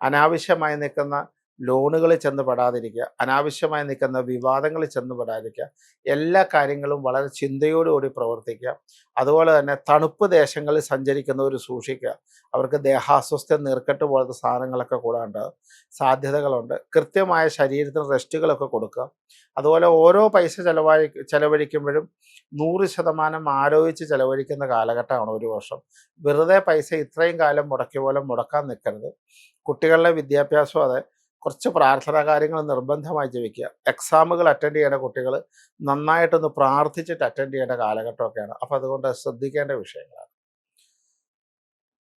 അനാവശ്യമായി നിൽക്കുന്ന ലോണുകളിൽ ചെന്ന് പെടാതിരിക്കുക, അനാവശ്യമായി നിൽക്കുന്ന വിവാദങ്ങളിൽ ചെന്ന് പെടാതിരിക്കുക, എല്ലാ കാര്യങ്ങളും വളരെ ചിന്തയോടുകൂടി പ്രവർത്തിക്കുക. അതുപോലെ തന്നെ തണുപ്പ് ദേശങ്ങളിൽ സഞ്ചരിക്കുന്നവർ സൂക്ഷിക്കുക. അവർക്ക് ദേഹാസ്വസ്ഥ, നീർക്കെട്ട് പോലത്തെ സാധനങ്ങളൊക്കെ കൂടാണ്ട് സാധ്യതകളുണ്ട്. കൃത്യമായ ശരീരത്തിന് റെസ്റ്റുകളൊക്കെ കൊടുക്കുക. അതുപോലെ ഓരോ പൈസ ചെലവഴിക്കുമ്പോഴും 100% ആലോചിച്ച് ചെലവഴിക്കുന്ന കാലഘട്ടമാണ് ഒരു വർഷം. വെറുതെ പൈസ ഇത്രയും കാലം മുടക്കിയ പോലെ മുടക്കാൻ നിൽക്കരുത്. കുട്ടികളുടെ വിദ്യാഭ്യാസം അതെ, കുറച്ച് പ്രാർത്ഥനാ കാര്യങ്ങൾ നിർബന്ധമായി ജപിക്കുക. എക്സാമുകൾ അറ്റൻഡ് ചെയ്യേണ്ട കുട്ടികൾ നന്നായിട്ടൊന്ന് പ്രാർത്ഥിച്ചിട്ട് അറ്റൻഡ് ചെയ്യേണ്ട കാലഘട്ടമൊക്കെയാണ്. അപ്പോൾ അതുകൊണ്ട് ശ്രദ്ധിക്കേണ്ട വിഷയങ്ങളാണ്.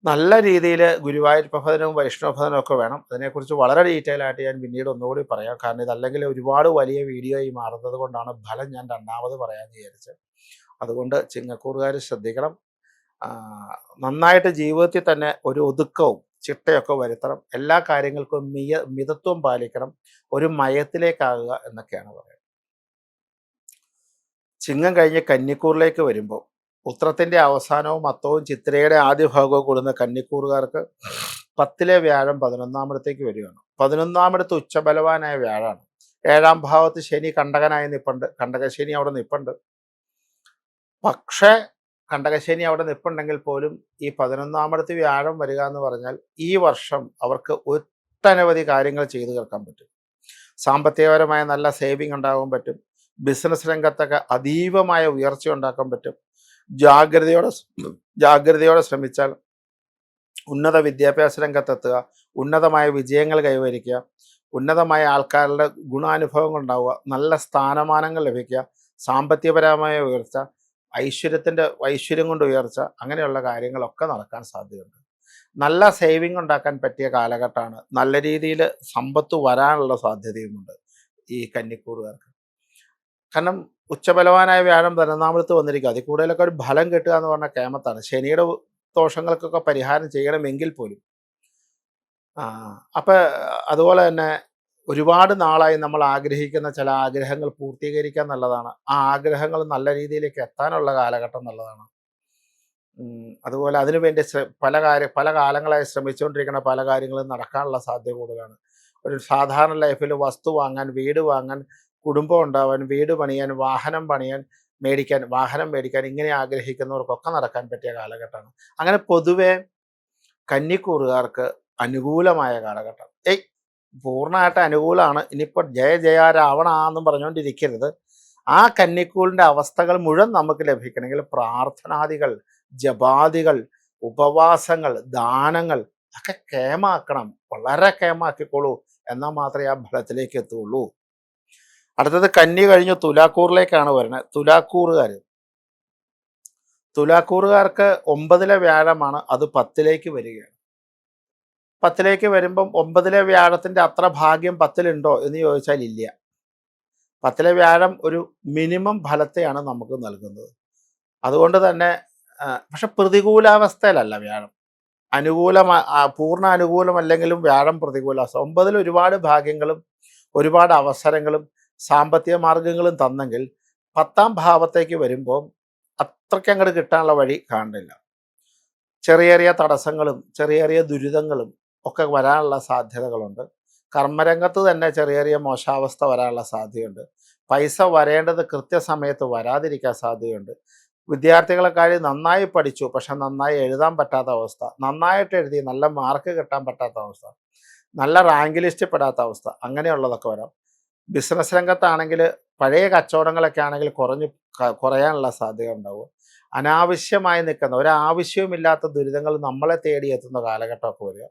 നല്ല രീതിയിൽ ഗുരുവായൂരപ്പ ഭജനവും വൈഷ്ണവ ഭജനവും ഒക്കെ വേണം. അതിനെക്കുറിച്ച് വളരെ ഡീറ്റെയിൽ ആയിട്ട് ഞാൻ പിന്നീട് ഒന്നുകൂടി പറയാം. കാരണം ഇതല്ലെങ്കിൽ ഒരുപാട് വലിയ വീഡിയോയായി മാറുന്നത് കൊണ്ടാണ് ഫലം ഞാൻ രണ്ടാമത് പറയാമെന്ന് വിചാരിച്ചത്. അതുകൊണ്ട് ചിങ്ങക്കൂറുകാർ ശ്രദ്ധിക്കണം. നന്നായിട്ട് ജീവിതത്തിൽ തന്നെ ഒരു ഒതുക്കവും ചിട്ടയൊക്കെ വരുത്തണം. എല്ലാ കാര്യങ്ങൾക്കും മിതത്വം പാലിക്കണം. ഒരു മയത്തിലേക്കാകുക എന്നൊക്കെയാണ് പറയുന്നത്. ചിങ്ങം കഴിഞ്ഞ് കന്നിക്കൂറിലേക്ക് വരുമ്പോൾ ഉത്രത്തിൻ്റെ അവസാനവും അത്തവും ചിത്രയുടെ ആദ്യ ഭാഗവും കൂടുന്ന കന്നിക്കൂറുകാർക്ക് 10ലെ വ്യാഴം 11ാമിടത്തേക്ക് വരികയാണ്. 11ാമിടത്ത് ഉച്ചബലവാനായ വ്യാഴാണ്. 7ാം ഭാവത്ത് ശനി കണ്ടകനായി നിൽപ്പുണ്ട്. കണ്ടകശനി അവിടെ നിൽപ്പുണ്ട്. പക്ഷേ കണ്ടകശനി അവിടെ നിൽപ്പുണ്ടെങ്കിൽ പോലും ഈ 11ാമിടത്ത് വ്യാഴം വരിക എന്ന് പറഞ്ഞാൽ ഈ വർഷം അവർക്ക് ഒട്ടനവധി കാര്യങ്ങൾ ചെയ്തു തീർക്കാൻ പറ്റും. സാമ്പത്തികപരമായ നല്ല സേവിങ് ഉണ്ടാകാൻ പറ്റും. ബിസിനസ് രംഗത്തൊക്കെ അതീവമായ ഉയർച്ച ഉണ്ടാക്കാൻ പറ്റും. ജാഗ്രതയോടെ ശ്രമിച്ചാൽ ഉന്നത വിദ്യാഭ്യാസ രംഗത്തെത്തുക, ഉന്നതമായ വിജയങ്ങൾ കൈവരിക്കുക, ഉന്നതമായ ആൾക്കാരുടെ ഗുണാനുഭവങ്ങൾ ഉണ്ടാവുക, നല്ല സ്ഥാനമാനങ്ങൾ ലഭിക്കുക, സാമ്പത്തികപരമായ ഉയർച്ച, ഐശ്വര്യം കൊണ്ട് ഉയർച്ച, അങ്ങനെയുള്ള കാര്യങ്ങളൊക്കെ നടക്കാൻ സാധ്യതയുണ്ട്. നല്ല സേവിങ് ഉണ്ടാക്കാൻ പറ്റിയ കാലഘട്ടമാണ്. നല്ല രീതിയിൽ സമ്പത്ത് വരാനുള്ള സാധ്യതയുമുണ്ട് ഈ കന്നിക്കൂറുകാർക്ക്. കാരണം ഉച്ചബലവാനായ വ്യാഴം 11ാമിടത്ത് വന്നിരിക്കുക. അതിൽ കൂടുതലൊക്കെ ഒരു ഫലം കിട്ടുക എന്ന് പറഞ്ഞാൽ കേമത്താണ്. ശനിയുടെ ദോഷങ്ങൾക്കൊക്കെ പരിഹാരം ചെയ്യണമെങ്കിൽ പോലും അപ്പം അതുപോലെ തന്നെ ഒരുപാട് നാളായി നമ്മൾ ആഗ്രഹിക്കുന്ന ചില ആഗ്രഹങ്ങൾ പൂർത്തീകരിക്കാൻ നല്ലതാണ്. ആ ആഗ്രഹങ്ങൾ നല്ല രീതിയിലേക്ക് എത്താനുള്ള കാലഘട്ടം നല്ലതാണ്. അതുപോലെ അതിനുവേണ്ടി പല കാലങ്ങളായി ശ്രമിച്ചുകൊണ്ടിരിക്കുന്ന പല കാര്യങ്ങളും നടക്കാനുള്ള സാധ്യത കൂടുതലാണ്. ഒരു സാധാരണ ലൈഫിൽ വസ്തു വാങ്ങാൻ, വീട് വാങ്ങാൻ, കുടുംബം ഉണ്ടാവാൻ, വീട് പണിയാൻ, വാഹനം മേടിക്കാൻ ഇങ്ങനെ ആഗ്രഹിക്കുന്നവർക്കൊക്കെ നടക്കാൻ പറ്റിയ കാലഘട്ടമാണ്. അങ്ങനെ പൊതുവെ കന്നിക്കൂറുകാർക്ക് അനുകൂലമായ കാലഘട്ടം. പൂർണ്ണമായിട്ട് അനുകൂലമാണ്. ഇനിയിപ്പോൾ ജയ രാവണാന്നും പറഞ്ഞുകൊണ്ടിരിക്കരുത്. ആ കന്നിക്കൂറിൻ്റെ അവസ്ഥകൾ മുഴുവൻ നമുക്ക് ലഭിക്കണമെങ്കിൽ പ്രാർത്ഥനാദികൾ, ജപാദികൾ, ഉപവാസങ്ങൾ, ദാനങ്ങൾ ഒക്കെ കേമാക്കണം. വളരെ കേമാക്കിക്കോളൂ. എന്നാൽ മാത്രമേ ആ ഫലത്തിലേക്ക് എത്തുള്ളൂ. അടുത്തത് കന്നി കഴിഞ്ഞ് തുലാക്കൂറിലേക്കാണ് വരുന്നത്. തുലാക്കൂറുകാർക്ക് 9ലെ വ്യാഴമാണ്. അത് 10ലേക്ക് വരികയാണ്. 10ലേക്ക് വരുമ്പം 9ലെ വ്യാഴത്തിൻ്റെ അത്ര ഭാഗ്യം 10ലുണ്ടോ എന്ന് ചോദിച്ചാൽ ഇല്ല. 10ലെ വ്യാഴം ഒരു മിനിമം ഫലത്തെയാണ് നമുക്ക് നൽകുന്നത്. അതുകൊണ്ട് തന്നെ പക്ഷെ പ്രതികൂലാവസ്ഥയിലല്ല വ്യാഴം. പൂർണ്ണ അനുകൂലമല്ലെങ്കിലും വ്യാഴം പ്രതികൂലാവസ്ഥ. 9ൽ ഒരുപാട് ഭാഗ്യങ്ങളും ഒരുപാട് അവസരങ്ങളും സാമ്പത്തിക മാർഗങ്ങളും തന്നെങ്കിൽ 10ാം ഭാവത്തേക്ക് വരുമ്പോൾ അത്രയ്ക്ക് അങ്ങോട്ട് കിട്ടാനുള്ള വഴി കാണുന്നില്ല. ചെറിയ ചെറിയ തടസ്സങ്ങളും ചെറിയ ചെറിയ ദുരിതങ്ങളും ഒക്കെ വരാനുള്ള സാധ്യതകളുണ്ട്. കർമ്മരംഗത്ത് തന്നെ ചെറിയ ചെറിയ മോശാവസ്ഥ വരാനുള്ള സാധ്യതയുണ്ട്. പൈസ വരേണ്ടത് കൃത്യസമയത്ത് വരാതിരിക്കാൻ സാധ്യതയുണ്ട്. വിദ്യാർത്ഥികളെക്കാളും നന്നായി പഠിച്ചു, പക്ഷെ നന്നായി എഴുതാൻ പറ്റാത്ത അവസ്ഥ, നന്നായിട്ട് എഴുതി നല്ല മാർക്ക് കിട്ടാൻ പറ്റാത്ത അവസ്ഥ, നല്ല റാങ്ക് ലിസ്റ്റ് പെടാത്ത അവസ്ഥ, അങ്ങനെയുള്ളതൊക്കെ വരാം. ബിസിനസ് രംഗത്താണെങ്കിൽ പഴയ കച്ചവടങ്ങളൊക്കെ ആണെങ്കിൽ കുറയാനുള്ള സാധ്യത ഉണ്ടാവും. അനാവശ്യമായി നിൽക്കുന്ന ഒരാവശ്യവുമില്ലാത്ത ദുരിതങ്ങൾ നമ്മളെ തേടിയെത്തുന്ന കാലഘട്ടമൊക്കെ വരിക.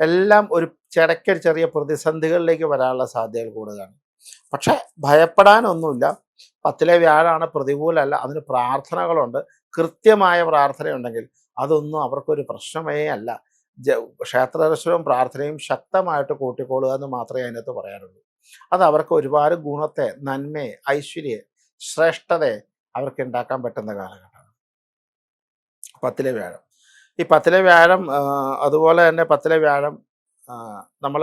എല്ലാം ഒരു ചെറിയ പ്രതിസന്ധികളിലേക്ക് വരാനുള്ള സാധ്യതകൾ കൂടുതലാണ്. പക്ഷെ ഭയപ്പെടാനൊന്നുമില്ല. 10ലെ വ്യാഴാണ്, പ്രതികൂലമല്ല. അതിന് പ്രാർത്ഥനകളുണ്ട്. കൃത്യമായ പ്രാർത്ഥനയുണ്ടെങ്കിൽ അതൊന്നും അവർക്കൊരു പ്രശ്നമേ അല്ല. ക്ഷേത്ര ദർശനവും പ്രാർത്ഥനയും ശക്തമായിട്ട് കൂട്ടിക്കൊള്ളുക എന്ന് മാത്രമേ അതിനകത്ത് പറയാനുള്ളൂ. അത് അവർക്ക് ഒരുപാട് ഗുണത്തെ, നന്മയെ, ഐശ്വര്യയെ, ശ്രേഷ്ഠതയെ അവർക്ക് ഉണ്ടാക്കാൻ പറ്റുന്ന കാലഘട്ടമാണ് പത്തിലെ വ്യാഴം. ഈ പത്തിലെ വ്യാഴം അതുപോലെ തന്നെ പത്തിലെ വ്യാഴം നമ്മൾ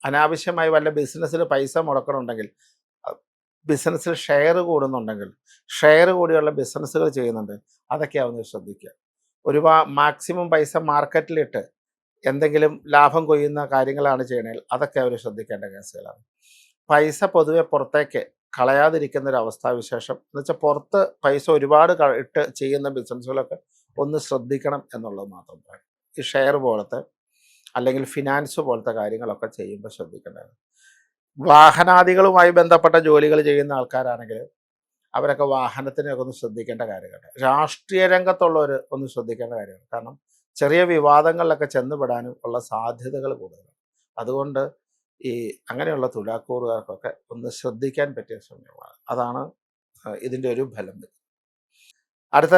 അനാവശ്യമായി വല്ല ബിസിനസ്സിൽ പൈസ മുടക്കണമെന്നുണ്ടെങ്കിൽ, ബിസിനസ്സിൽ ഷെയർ കൂടുന്നുണ്ടെങ്കിൽ, ഷെയർ കൂടിയുള്ള ബിസിനസ്സുകൾ ചെയ്യുന്നുണ്ട്, അതൊക്കെ ഒന്ന് ശ്രദ്ധിക്കുക. മാക്സിമം പൈസ മാർക്കറ്റിലിട്ട് എന്തെങ്കിലും ലാഭം കൊയ്യുന്ന കാര്യങ്ങളാണ് ചെയ്യണമെങ്കിൽ അതൊക്കെ അവർ ശ്രദ്ധിക്കേണ്ട കേസുകളാണ്. പൈസ പൊതുവെ പുറത്തേക്ക് കളയാതിരിക്കുന്ന ഒരു അവസ്ഥാവിശേഷം എന്ന് വെച്ചാൽ, പുറത്ത് പൈസ ഒരുപാട് ഇട്ട് ചെയ്യുന്ന ബിസിനസ്സുകളൊക്കെ ഒന്ന് ശ്രദ്ധിക്കണം എന്നുള്ളത് മാത്രം പറയാം. ഈ ഷെയർ പോലത്തെ അല്ലെങ്കിൽ ഫിനാൻസ് പോലത്തെ കാര്യങ്ങളൊക്കെ ചെയ്യുമ്പോൾ ശ്രദ്ധിക്കേണ്ടതാണ്. വാഹനാദികളുമായി ബന്ധപ്പെട്ട ജോലികൾ ചെയ്യുന്ന ആൾക്കാരാണെങ്കിൽ അവരൊക്കെ വാഹനത്തിനൊക്കെ ഒന്ന് ശ്രദ്ധിക്കേണ്ട കാര്യമാണ്. രാഷ്ട്രീയ രംഗത്തുള്ളവർ ഒന്ന് ശ്രദ്ധിക്കേണ്ട കാര്യമാണ്. കാരണം ചെറിയ വിവാദങ്ങളിലൊക്കെ ചെന്നുപെടാനും ഉള്ള സാധ്യതകൾ കൂടുതലാണ്. അതുകൊണ്ട് ഈ അങ്ങനെയുള്ള തുലാക്കൂറുകാർക്കൊക്കെ ഒന്ന് ശ്രദ്ധിക്കാൻ പറ്റിയ സമയമാണ്. അതാണ് ഇതിൻ്റെ ഒരു ഫലം. അടുത്ത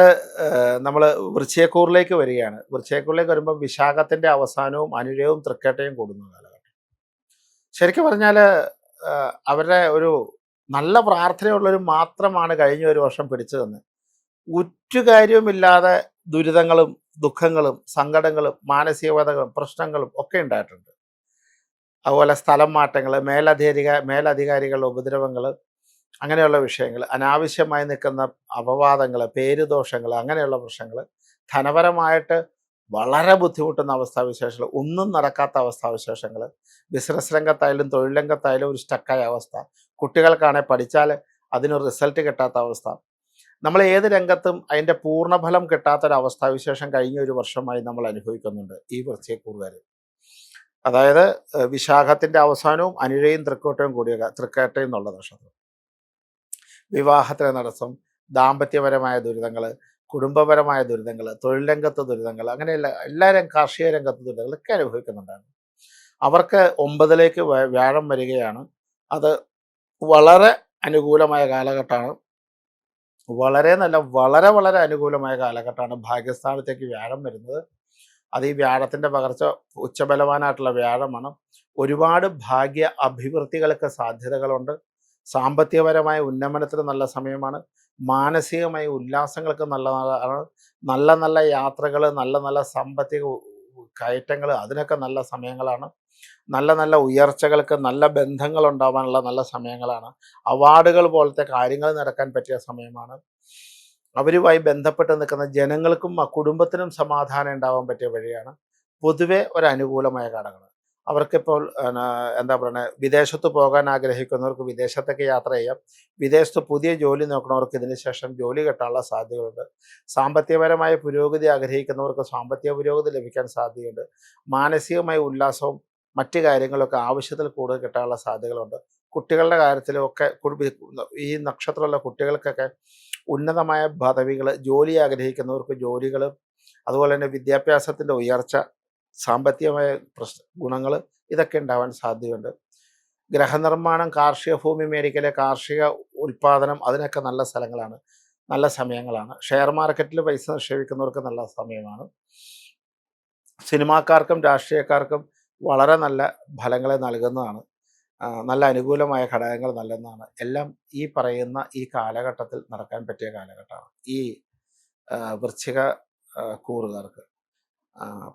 നമ്മൾ വൃശ്ചികക്കൂറിലേക്ക് വരികയാണ്. വൃശ്ചികക്കൂറിലേക്ക് വരുമ്പോൾ വിശാഖത്തിൻ്റെ അവസാനവും അനുരവും തൃക്കേട്ടയും കൂടുന്ന കാലഘട്ടം. ശരിക്കും പറഞ്ഞാൽ അവരുടെ ഒരു നല്ല പ്രാർത്ഥനയുള്ളവർ മാത്രമാണ് കഴിഞ്ഞ ഒരു വർഷം പിടിച്ചു തന്നെ ഒരു കാര്യവുമില്ലാതെ ദുരിതങ്ങളും ദുഃഖങ്ങളും സങ്കടങ്ങളും മാനസികവതകളും പ്രശ്നങ്ങളും ഒക്കെ ഉണ്ടായിട്ടുണ്ട്. അതുപോലെ സ്ഥലം മാറ്റങ്ങൾ, മേലധികാരികളുടെ ഉപദ്രവങ്ങൾ, അങ്ങനെയുള്ള വിഷയങ്ങൾ, അനാവശ്യമായി നിൽക്കുന്ന അപവാദങ്ങൾ, പേരുദോഷങ്ങൾ, അങ്ങനെയുള്ള പ്രശ്നങ്ങൾ, ധനപരമായിട്ട് വളരെ ബുദ്ധിമുട്ടുന്ന അവസ്ഥാവിശേഷങ്ങൾ, ഒന്നും നടക്കാത്ത അവസ്ഥാവിശേഷങ്ങൾ, ബിസിനസ് രംഗത്തായാലും തൊഴിൽ രംഗത്തായാലും ഒരു സ്റ്റക്കായ അവസ്ഥ, കുട്ടികൾക്കാണെങ്കിൽ പഠിച്ചാൽ അതിനൊരു റിസൾട്ട് കിട്ടാത്ത അവസ്ഥ, നമ്മൾ ഏത് രംഗത്തും അതിൻ്റെ പൂർണ്ണഫലം കിട്ടാത്തൊരവസ്ഥാവിശേഷം കഴിഞ്ഞ ഒരു വർഷമായി നമ്മൾ അനുഭവിക്കുന്നുണ്ട് ഈ വൃശ്ചികക്കൂറുകാർ. അതായത് വിശാഖത്തിൻ്റെ അവസാനവും അനുരയും തൃക്കോട്ടയും കൂടിയ തൃക്കേട്ടയും എന്നുള്ള നക്ഷത്രം. വിവാഹത്തിന് തടസ്സം, ദാമ്പത്യപരമായ ദുരിതങ്ങൾ, കുടുംബപരമായ ദുരിതങ്ങൾ, തൊഴിൽ രംഗത്ത് ദുരിതങ്ങൾ, അങ്ങനെയുള്ള എല്ലാവരും കാർഷിക രംഗത്ത് ദുരിതങ്ങളൊക്കെ അനുഭവിക്കുന്നുണ്ടായിരുന്നു. അവർക്ക് 9ലേക്ക് വ്യാഴം വരികയാണ്. അത് വളരെ അനുകൂലമായ കാലഘട്ടമാണ്. വളരെ അനുകൂലമായ കാലഘട്ടമാണ് ഭാഗ്യസ്ഥാനത്തേക്ക് വ്യാഴം വരുന്നത്. അത് ഈ വ്യാഴത്തിൻ്റെ പകർച്ച ഉച്ചബലവാനായിട്ടുള്ള വ്യാഴമാണ്. ഒരുപാട് ഭാഗ്യ അഭിവൃദ്ധികൾക്ക് സാധ്യതകളുണ്ട്. സാമ്പത്തികപരമായ ഉന്നമനത്തിന് നല്ല സമയമാണ്. മാനസികമായ ഉല്ലാസങ്ങൾക്ക് നല്ലതാണ്. നല്ല യാത്രകൾ, നല്ല സാമ്പത്തിക കയറ്റങ്ങൾ, അതിനൊക്കെ നല്ല സമയങ്ങളാണ്. നല്ല ഉയർച്ചകൾക്ക്, നല്ല ബന്ധങ്ങൾ ഉണ്ടാവാനുള്ള നല്ല സമയങ്ങളാണ്. അവാർഡുകൾ പോലത്തെ കാര്യങ്ങൾ നടക്കാൻ പറ്റിയ സമയമാണ്. അവരുമായി ബന്ധപ്പെട്ട് നിൽക്കുന്ന ജനങ്ങൾക്കും കുടുംബത്തിനും സമാധാനം ഉണ്ടാവാൻ പറ്റിയ വഴിയാണ്. പൊതുവെ ഒരു അനുകൂലമായ ഘടകമാണ്. അവർക്കിപ്പോൾ എന്താ പറയുക, വിദേശത്ത് പോകാൻ ആഗ്രഹിക്കുന്നവർക്ക് വിദേശത്തേക്ക് യാത്ര ചെയ്യാം. വിദേശത്ത് പുതിയ ജോലി നോക്കുന്നവർക്ക് ഇതിന് ശേഷം ജോലി കിട്ടാനുള്ള സാധ്യതയുണ്ട്. സാമ്പത്തികപരമായ പുരോഗതി ആഗ്രഹിക്കുന്നവർക്ക് സാമ്പത്തിക പുരോഗതി ലഭിക്കാൻ സാധ്യതയുണ്ട്. മാനസികമായ ഉല്ലാസവും മറ്റു കാര്യങ്ങളൊക്കെ ആവശ്യത്തിൽ കൂടുതൽ കിട്ടാനുള്ള സാധ്യതകളുണ്ട്. കുട്ടികളുടെ കാര്യത്തിലൊക്കെ ഈ നക്ഷത്രമുള്ള കുട്ടികൾക്കൊക്കെ ഉന്നതമായ പദവികൾ, ജോലി ആഗ്രഹിക്കുന്നവർക്ക് ജോലികൾ, അതുപോലെ തന്നെ വിദ്യാഭ്യാസത്തിൻ്റെ ഉയർച്ച, സാമ്പത്തികമായ ഗുണങ്ങൾ, ഇതൊക്കെ ഉണ്ടാവാൻ സാധ്യതയുണ്ട്. ഗ്രഹനിർമ്മാണം, കാർഷിക ഭൂമി മേടിക്കൽ, കാർഷിക ഉൽപ്പാദനം, അതിനൊക്കെ നല്ല സ്ഥലങ്ങളാണ്, നല്ല സമയങ്ങളാണ്. ഷെയർ മാർക്കറ്റിൽ പൈസ നിക്ഷേപിക്കുന്നവർക്ക് നല്ല സമയമാണ്. സിനിമാക്കാർക്കും രാഷ്ട്രീയക്കാർക്കും വളരെ നല്ല ഫലങ്ങളെ നൽകുന്നതാണ്. നല്ല അനുകൂലമായ ഘടകങ്ങൾ നൽകുന്നതാണ്. എല്ലാം ഈ പറയുന്ന ഈ കാലഘട്ടത്തിൽ നടക്കാൻ പറ്റിയ കാലഘട്ടമാണ് ഈ വൃശ്ചിക കൂറുകാർക്ക്.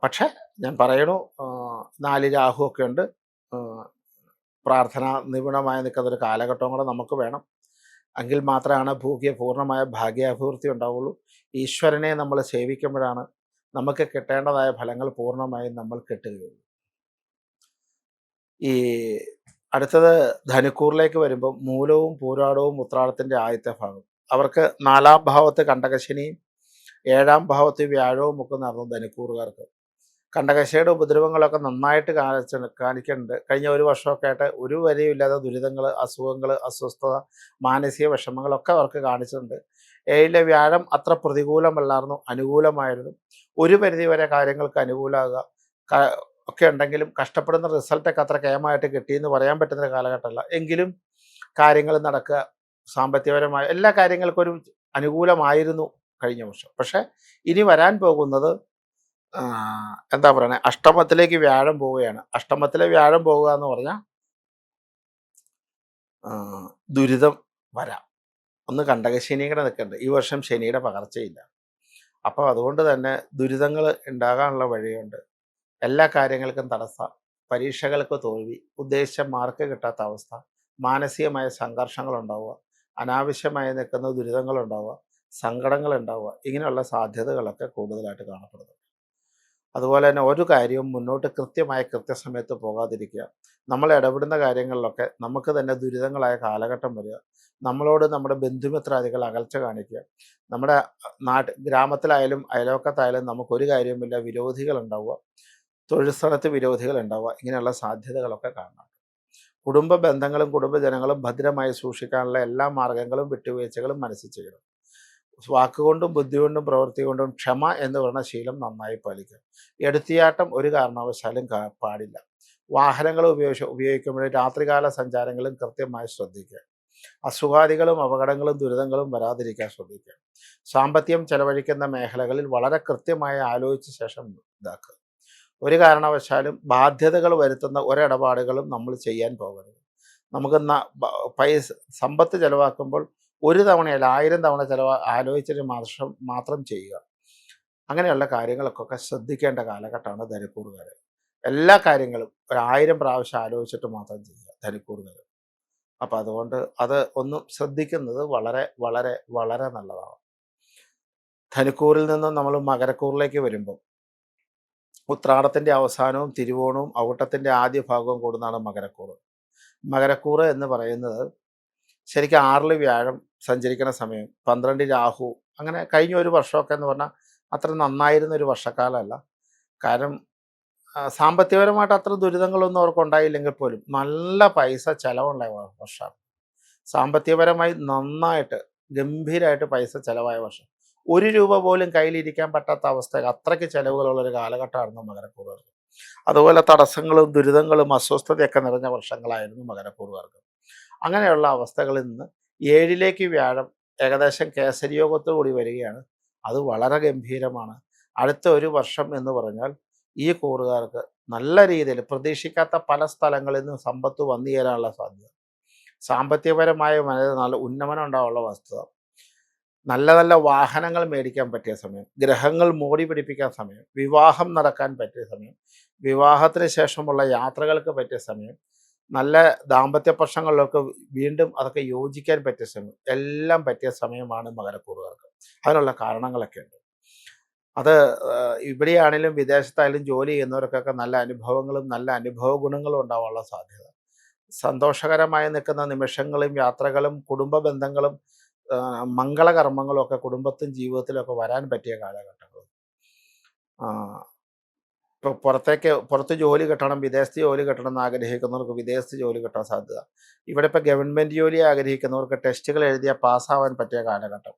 പക്ഷേ ഞാൻ പറയണു, 4 രാഹുവൊക്കെ ഉണ്ട്. പ്രാർത്ഥന നിപുണമായി നിൽക്കുന്ന ഒരു കാലഘട്ടവും കൂടെ നമുക്ക് വേണം. എങ്കിൽ മാത്രമാണ് പൂർണ്ണമായ ഭാഗ്യാഭിവൃദ്ധി ഉണ്ടാവുള്ളൂ. ഈശ്വരനെ നമ്മൾ സേവിക്കുമ്പോഴാണ് നമുക്ക് കിട്ടേണ്ടതായ ഫലങ്ങൾ പൂർണ്ണമായും നമ്മൾ കിട്ടുകയുള്ളൂ. ഈ അടുത്തത് ധനുക്കൂറിലേക്ക് വരുമ്പോൾ മൂലവും പൂരാടവും ഉത്രാടത്തിൻ്റെ ആദ്യത്തെ ഭാഗം. അവർക്ക് 4ാം ഭാവത്ത് കണ്ടകശനിയും 7ാം ഭാവത്ത് വ്യാഴവും ഒക്കെ നടന്നു. ധനുക്കൂറുകാർക്ക് കണ്ടകശയുടെ ഉപദ്രവങ്ങളൊക്കെ നന്നായിട്ട് കാണിക്കുന്നുണ്ട്. കഴിഞ്ഞ ഒരു വർഷമൊക്കെ ആയിട്ട് ഒരു വരെയില്ലാതെ ദുരിതങ്ങൾ, അസുഖങ്ങൾ, അസ്വസ്ഥത, മാനസിക വിഷമങ്ങളൊക്കെ അവർക്ക് കാണിച്ചിട്ടുണ്ട്. 7ലെ വ്യാഴം അത്ര പ്രതികൂലമല്ലായിരുന്നു, അനുകൂലമായിരുന്നു. ഒരു പരിധിവരെ കാര്യങ്ങൾക്ക് അനുകൂലമാകുക ഒക്കെ ഉണ്ടെങ്കിലും കഷ്ടപ്പെടുന്ന റിസൾട്ടൊക്കെ അത്ര കേമായിട്ട് കിട്ടിയെന്ന് പറയാൻ പറ്റുന്ന കാലഘട്ടമല്ല. എങ്കിലും കാര്യങ്ങൾ നടക്കുക, സാമ്പത്തികപരമായ എല്ലാ കാര്യങ്ങൾക്കും ഒരു അനുകൂലമായിരുന്നു കഴിഞ്ഞ വർഷം. പക്ഷേ ഇനി വരാൻ പോകുന്നത് എന്താ പറയണേ, അഷ്ടമത്തിലേക്ക് വ്യാഴം പോവുകയാണ്. അഷ്ടമത്തിലെ വ്യാഴം പോവുക എന്ന് പറഞ്ഞാൽ ദുരിതം വരാം. ഒന്ന് കണ്ടകശനി കൂടെ നിൽക്കുന്നുണ്ട്. ഈ വർഷം ശനിയുടെ പകർച്ചയില്ല. അപ്പോൾ അതുകൊണ്ട് തന്നെ ദുരിതങ്ങൾ ഉണ്ടാകാനുള്ള വഴിയുണ്ട്. എല്ലാ കാര്യങ്ങൾക്കും തടസ്സം, പരീക്ഷകൾക്ക് തോൽവി, ഉദ്ദേശിച്ച മാർക്ക് കിട്ടാത്ത അവസ്ഥ, മാനസികമായ സംഘർഷങ്ങൾ ഉണ്ടാവുക, അനാവശ്യമായി നിൽക്കുന്ന ദുരിതങ്ങൾ ഉണ്ടാവുക, സങ്കടങ്ങൾ ഉണ്ടാവുക, ഇങ്ങനെയുള്ള സാധ്യതകളൊക്കെ കൂടുതലായിട്ട് കാണപ്പെടുന്നു. അതുപോലെ തന്നെ ഒരു കാര്യവും മുന്നോട്ട് കൃത്യസമയത്ത് പോകാതിരിക്കുക. നമ്മൾ ഇടപെടുന്ന കാര്യങ്ങളിലൊക്കെ നമുക്ക് തന്നെ ദുരിതങ്ങളായ കാലഘട്ടം വരിക. നമ്മളോട് നമ്മുടെ ബന്ധുമിത്രാദികൾ അകൽച്ച കാണിക്കുക. നമ്മുടെ ഗ്രാമത്തിലായാലും അയൽവക്കത്തായാലും നമുക്കൊരു കാര്യവുമില്ല, വിരോധികൾ ഉണ്ടാവുക. തൊഴിൽ സ്ഥലത്ത് വിരോധികൾ ഉണ്ടാവുക. ഇങ്ങനെയുള്ള സാധ്യതകളൊക്കെ കാണാം. കുടുംബ ബന്ധങ്ങളും കുടുംബജനങ്ങളും ഭദ്രമായി സൂക്ഷിക്കാനുള്ള എല്ലാ മാർഗങ്ങളും വിട്ടുവീഴ്ചകളും മനസ്സിൽ ചെയ്യണം. വാക്കുകൊണ്ടും ബുദ്ധി കൊണ്ടും പ്രവൃത്തി കൊണ്ടും ക്ഷമ എന്ന് പറയുന്ന ശീലം നന്നായി പാലിക്കുക. എടുത്തിയാട്ടം ഒരു കാരണവശാലും പാടില്ല. വാഹനങ്ങൾ ഉപയോഗിക്കുമ്പോൾ രാത്രികാല സഞ്ചാരങ്ങളും കൃത്യമായി ശ്രദ്ധിക്കുക. അസുഖാദികളും അപകടങ്ങളും ദുരിതങ്ങളും വരാതിരിക്കാൻ ശ്രദ്ധിക്കുക. സാമ്പത്തികം ചെലവഴിക്കുന്ന മേഖലകളിൽ വളരെ കൃത്യമായി ആലോചിച്ച ശേഷം ഇതാക്കുക. ഒരു കാരണവശാലും ബാധ്യതകൾ വരുത്തുന്ന ഒരിടപാടുകളും നമ്മൾ ചെയ്യാൻ പോകരുത്. നമുക്ക് സമ്പത്ത് ചെലവാക്കുമ്പോൾ ഒരു തവണയല്ല 1000 തവണ ആലോചിച്ചിട്ട് മാത്രം ചെയ്യുക. അങ്ങനെയുള്ള കാര്യങ്ങൾക്കൊക്കെ ശ്രദ്ധിക്കേണ്ട കാലഘട്ടമാണ് ധനുക്കൂറുകാർ. എല്ലാ കാര്യങ്ങളും 1000 പ്രാവശ്യം ആലോചിച്ചിട്ട് മാത്രം ചെയ്യുക ധനുക്കൂറുകാർ. അപ്പം അതുകൊണ്ട് അത് ഒന്നും ശ്രദ്ധിക്കുന്നത് വളരെ വളരെ വളരെ നല്ലതാണ്. ധനുക്കൂറിൽ നിന്നും നമ്മൾ മകരക്കൂറിലേക്ക് വരുമ്പോൾ ഉത്രാടത്തിൻ്റെ അവസാനവും തിരുവോണവും ഔട്ടത്തിൻ്റെ ആദ്യ ഭാഗവും കൂടുന്നതാണ് മകരക്കൂറ്. മകരക്കൂറ് എന്ന് പറയുന്നത് ശരിക്കും 6 വ്യാഴം സഞ്ചരിക്കുന്ന സമയം, 12 രാഹു, അങ്ങനെ കഴിഞ്ഞ ഒരു വർഷമൊക്കെ എന്ന് പറഞ്ഞാൽ അത്ര നന്നായിരുന്ന ഒരു വർഷക്കാലമല്ല. കാരണം സാമ്പത്തികപരമായിട്ട് അത്ര ദുരിതങ്ങളൊന്നും അവർക്ക് ഉണ്ടായില്ലെങ്കിൽ പോലും നല്ല പൈസ ചിലവുള്ള വർഷമാണ്. സാമ്പത്തികപരമായി നന്നായിട്ട് ഗംഭീരമായിട്ട് പൈസ ചിലവായ വർഷം. 1 രൂപ പോലും കയ്യിലിരിക്കാൻ പറ്റാത്ത അവസ്ഥ, അത്രയ്ക്ക് ചിലവുകളുള്ളൊരു കാലഘട്ടമായിരുന്നു മകരക്കൂറുകാർക്ക്. അതുപോലെ തടസ്സങ്ങളും ദുരിതങ്ങളും അസ്വസ്ഥതയൊക്കെ നിറഞ്ഞ വർഷങ്ങളായിരുന്നു മകരക്കൂറുകാർക്ക്. അങ്ങനെയുള്ള അവസ്ഥകളിൽ നിന്ന് 7ലേക്ക് വ്യാഴം ഏകദേശം കേസരിയോഗത്തോടു കൂടി വരികയാണ്. അത് വളരെ ഗംഭീരമാണ്. അടുത്ത ഒരു വർഷം എന്ന് പറഞ്ഞാൽ ഈ കൂറുകാർക്ക് നല്ല രീതിയിൽ പ്രതീക്ഷിക്കാത്ത പല സ്ഥലങ്ങളിൽ നിന്നും സമ്പത്ത് വന്നു ചേരാനുള്ള സാധ്യത, സാമ്പത്തികപരമായ നല്ല ഉന്നമനം ഉണ്ടാവാനുള്ള വസ്തുത, നല്ല നല്ല വാഹനങ്ങൾ മേടിക്കാൻ പറ്റിയ സമയം, ഗ്രഹങ്ങൾ മോടി പിടിപ്പിക്കാൻ സമയം, വിവാഹം നടക്കാൻ പറ്റിയ സമയം, വിവാഹത്തിന് ശേഷമുള്ള യാത്രകൾക്ക് പറ്റിയ സമയം, നല്ല ദാമ്പത്യ പ്രശ്നങ്ങളിലൊക്കെ വീണ്ടും അതൊക്കെ യോജിക്കാൻ പറ്റിയ സമയം, എല്ലാം പറ്റിയ സമയമാണ് മകരക്കൂറുകാർക്ക്. അതിനുള്ള കാരണങ്ങളൊക്കെ ഉണ്ട്. അത് ഇവിടെയാണെങ്കിലും വിദേശത്തായാലും ജോലി ചെയ്യുന്നവർക്കൊക്കെ നല്ല അനുഭവങ്ങളും നല്ല അനുഭവ ഗുണങ്ങളും ഉണ്ടാവാനുള്ള സാധ്യത, സന്തോഷകരമായി നിൽക്കുന്ന നിമിഷങ്ങളും യാത്രകളും കുടുംബ ബന്ധങ്ങളും മംഗളകർമ്മങ്ങളും ഒക്കെ കുടുംബത്തിലും ജീവിതത്തിലൊക്കെ വരാൻ പറ്റിയ കാലഘട്ടങ്ങൾ. ഇപ്പോൾ പുറത്ത് ജോലി കിട്ടണം, വിദേശത്ത് ജോലി കിട്ടണം എന്ന് ആഗ്രഹിക്കുന്നവർക്ക് വിദേശത്ത് ജോലി കിട്ടാൻ സാധ്യത. ഇവിടെ ഇപ്പോൾ ഗവൺമെൻറ് ജോലി ആഗ്രഹിക്കുന്നവർക്ക് ടെസ്റ്റുകൾ എഴുതിയാൽ പാസ്സാവാൻ പറ്റിയ കാലഘട്ടം.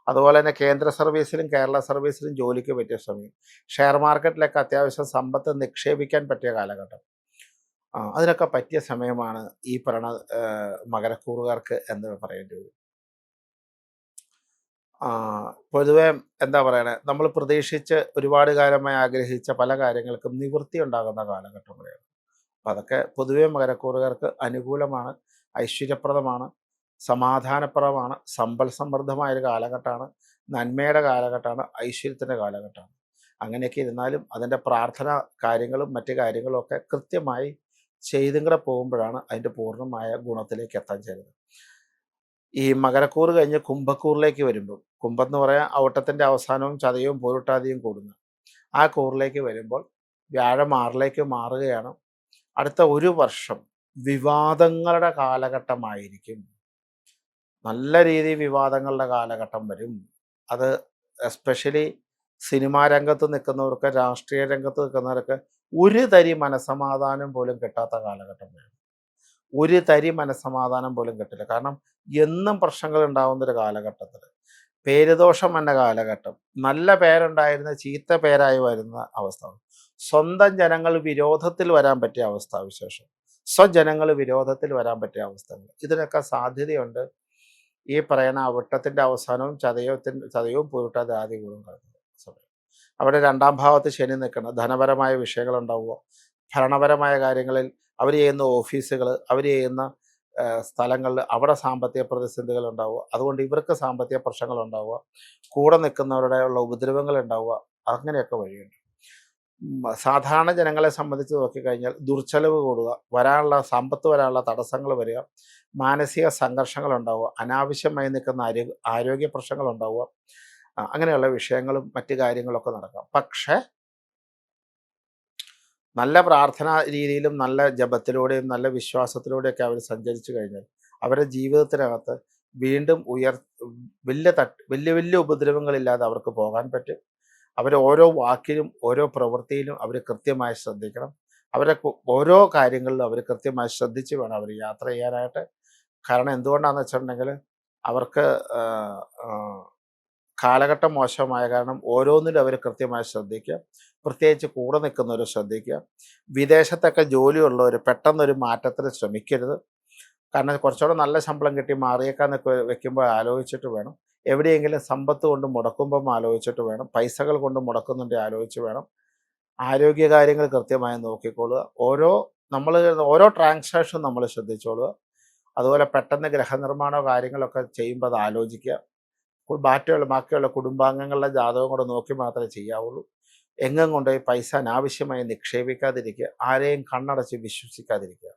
അതുപോലെ തന്നെ കേന്ദ്ര സർവീസിലും കേരള സർവീസിലും ജോലിക്ക് പറ്റിയ സമയം, ഷെയർ മാർക്കറ്റിലൊക്കെ അത്യാവശ്യം സമ്പത്ത് നിക്ഷേപിക്കാൻ പറ്റിയ കാലഘട്ടം, അതിനൊക്കെ പറ്റിയ സമയമാണ് ഈ പറഞ്ഞ മകരക്കൂറുകാർക്ക് എന്ന് പറയേണ്ടി വരും. പൊതുവെ എന്താ പറയണേ, നമ്മൾ പ്രതീക്ഷിച്ച് ഒരുപാട് കാലമായി ആഗ്രഹിച്ച പല കാര്യങ്ങൾക്കും നിവൃത്തി ഉണ്ടാകുന്ന കാലഘട്ടം കൂടെയാണ്. അപ്പം അതൊക്കെ പൊതുവെ മകരക്കൂറുകാർക്ക് അനുകൂലമാണ്, ഐശ്വര്യപ്രദമാണ്, സമാധാനപ്രദമാണ്, സമ്പൽ സമൃദ്ധമായൊരു കാലഘട്ടമാണ്, നന്മയുടെ കാലഘട്ടമാണ്, ഐശ്വര്യത്തിൻ്റെ കാലഘട്ടമാണ്. അങ്ങനെയൊക്കെ ഇരുന്നാലും അതിൻ്റെ പ്രാർത്ഥന കാര്യങ്ങളും മറ്റു കാര്യങ്ങളും ഒക്കെ കൃത്യമായി ചെയ്തും കൂടെ പോകുമ്പോഴാണ് അതിൻ്റെ പൂർണ്ണമായ ഗുണത്തിലേക്ക് എത്താൻ ചേരുന്നത്. ഈ മകരക്കൂറ് കഴിഞ്ഞ് കുംഭക്കൂറിലേക്ക് വരുമ്പോൾ, കുംഭം എന്ന് പറയാൻ ഔട്ടത്തിൻ്റെ അവസാനവും ചതയവും പൂരുട്ടാതിയും കൂടുന്നു. ആ കൂറിലേക്ക് വരുമ്പോൾ വ്യാഴം 6ലേക്ക് മാറുകയാണ്. അടുത്ത ഒരു വർഷം വിവാദങ്ങളുടെ കാലഘട്ടമായിരിക്കും. നല്ല രീതിയിൽ വിവാദങ്ങളുടെ കാലഘട്ടം വരും. അത് എസ്പെഷ്യലി സിനിമാ രംഗത്ത് നിൽക്കുന്നവർക്ക്, രാഷ്ട്രീയ രംഗത്ത് നിൽക്കുന്നവർക്ക് ഒരു തരി മനസ്സമാധാനം പോലും കിട്ടാത്ത കാലഘട്ടം വരും. ഒരു തരി മനസ്സമാധാനം പോലും കിട്ടില്ല. കാരണം എന്നും പ്രശ്നങ്ങൾ ഉണ്ടാകുന്നൊരു കാലഘട്ടത്തിൽ, പേരുദോഷം എന്ന കാലഘട്ടം, നല്ല പേരുണ്ടായിരുന്ന ചീത്ത പേരായി വരുന്ന അവസ്ഥ, സ്വന്തം ജനങ്ങൾ വിരോധത്തിൽ വരാൻ പറ്റിയ അവസ്ഥാവിശേഷം, സ്വജനങ്ങൾ വിരോധത്തിൽ വരാൻ പറ്റിയ അവസ്ഥകൾ, ഇതിനൊക്കെ സാധ്യതയുണ്ട് ഈ പറയുന്ന അവിട്ടത്തിൻ്റെ അവസാനവും ചതയവും പൂരിട്ടാതെ ആദ്യ കൂടും കിടക്കുന്ന സമയം. അവിടെ 2ാം ഭാവത്ത് ശനി നിൽക്കണം. ധനപരമായ വിഷയങ്ങളുണ്ടാവുക, ഭരണപരമായ കാര്യങ്ങളിൽ അവർ ചെയ്യുന്ന ഓഫീസുകൾ, അവർ ചെയ്യുന്ന സ്ഥലങ്ങളിൽ അവിടെ സാമ്പത്തിക പ്രതിസന്ധികൾ ഉണ്ടാവുക. അതുകൊണ്ട് ഇവർക്ക് സാമ്പത്തിക പ്രശ്നങ്ങൾ ഉണ്ടാവുക, കൂടെ നിൽക്കുന്നവരുടെ ഉള്ള ഉപദ്രവങ്ങൾ ഉണ്ടാവുക. അങ്ങനെയൊക്കെ വഴിയുണ്ട്. സാധാരണ ജനങ്ങളെ സംബന്ധിച്ച് നോക്കിക്കഴിഞ്ഞാൽ ദുർച്ചെലവ് കൂടുക, സമ്പത്ത് വരാനുള്ള തടസ്സങ്ങൾ വരിക, മാനസിക സംഘർഷങ്ങൾ ഉണ്ടാവുക, അനാവശ്യമായി നിൽക്കുന്ന ആരോഗ്യ പ്രശ്നങ്ങൾ ഉണ്ടാവുക, അങ്ങനെയുള്ള വിഷയങ്ങളും മറ്റു കാര്യങ്ങളൊക്കെ നടക്കാം. പക്ഷേ നല്ല പ്രാർത്ഥനാ രീതിയിലും നല്ല ജപത്തിലൂടെയും നല്ല വിശ്വാസത്തിലൂടെയൊക്കെ അവർ സഞ്ചരിച്ചു കഴിഞ്ഞാൽ അവരുടെ ജീവിതത്തിനകത്ത് വീണ്ടും വലിയ വലിയ ഉപദ്രവങ്ങളില്ലാതെ അവർക്ക് പോകാൻ പറ്റും. അവർ ഓരോ വാക്കിലും ഓരോ പ്രവൃത്തിയിലും അവർ കൃത്യമായി ശ്രദ്ധിക്കണം. ഓരോ കാര്യങ്ങളിലും അവർ കൃത്യമായി ശ്രദ്ധിച്ച് വേണം അവർ യാത്ര ചെയ്യാനായിട്ട്. കാരണം എന്തുകൊണ്ടാണെന്ന് വെച്ചിട്ടുണ്ടെങ്കിൽ അവർക്ക് കാലഘട്ടം മോശമായ കാരണം ഓരോന്നിലും അവർ കൃത്യമായി ശ്രദ്ധിക്കുക. പ്രത്യേകിച്ച് കൂടെ നിൽക്കുന്നവർ ശ്രദ്ധിക്കുക. വിദേശത്തൊക്കെ ജോലിയുള്ളവർ പെട്ടെന്നൊരു മാറ്റത്തിന് ശ്രമിക്കരുത്. കാരണം കുറച്ചുകൂടെ നല്ല ശമ്പളം കിട്ടി മാറിയേക്കാന്നൊക്കെ വെക്കുമ്പോൾ ആലോചിച്ചിട്ട് വേണം. എവിടെയെങ്കിലും സമ്പത്ത് കൊണ്ട് മുടക്കുമ്പം ആലോചിച്ചിട്ട് വേണം. പൈസകൾ കൊണ്ട് മുടക്കുന്നുണ്ടെങ്കിൽ ആലോചിച്ച് വേണം. ആരോഗ്യകാര്യങ്ങൾ കൃത്യമായി നോക്കിക്കൊള്ളുക. ഓരോ ട്രാൻസാക്ഷൻ നമ്മൾ ശ്രദ്ധിച്ചോളുക. അതുപോലെ പെട്ടെന്ന് ഗ്രഹനിർമ്മാണോ കാര്യങ്ങളൊക്കെ ചെയ്യുമ്പോൾ അത് ആലോചിക്കുക. ബാക്കിയുള്ള കുടുംബാംഗങ്ങളുടെ ജാതകം കൂടെ നോക്കി മാത്രമേ ചെയ്യാവുള്ളൂ. എങ്ങും കൊണ്ടുപോയി പൈസ അനാവശ്യമായി നിക്ഷേപിക്കാതിരിക്കുക, ആരെയും കണ്ണടച്ച് വിശ്വസിക്കാതിരിക്കുക.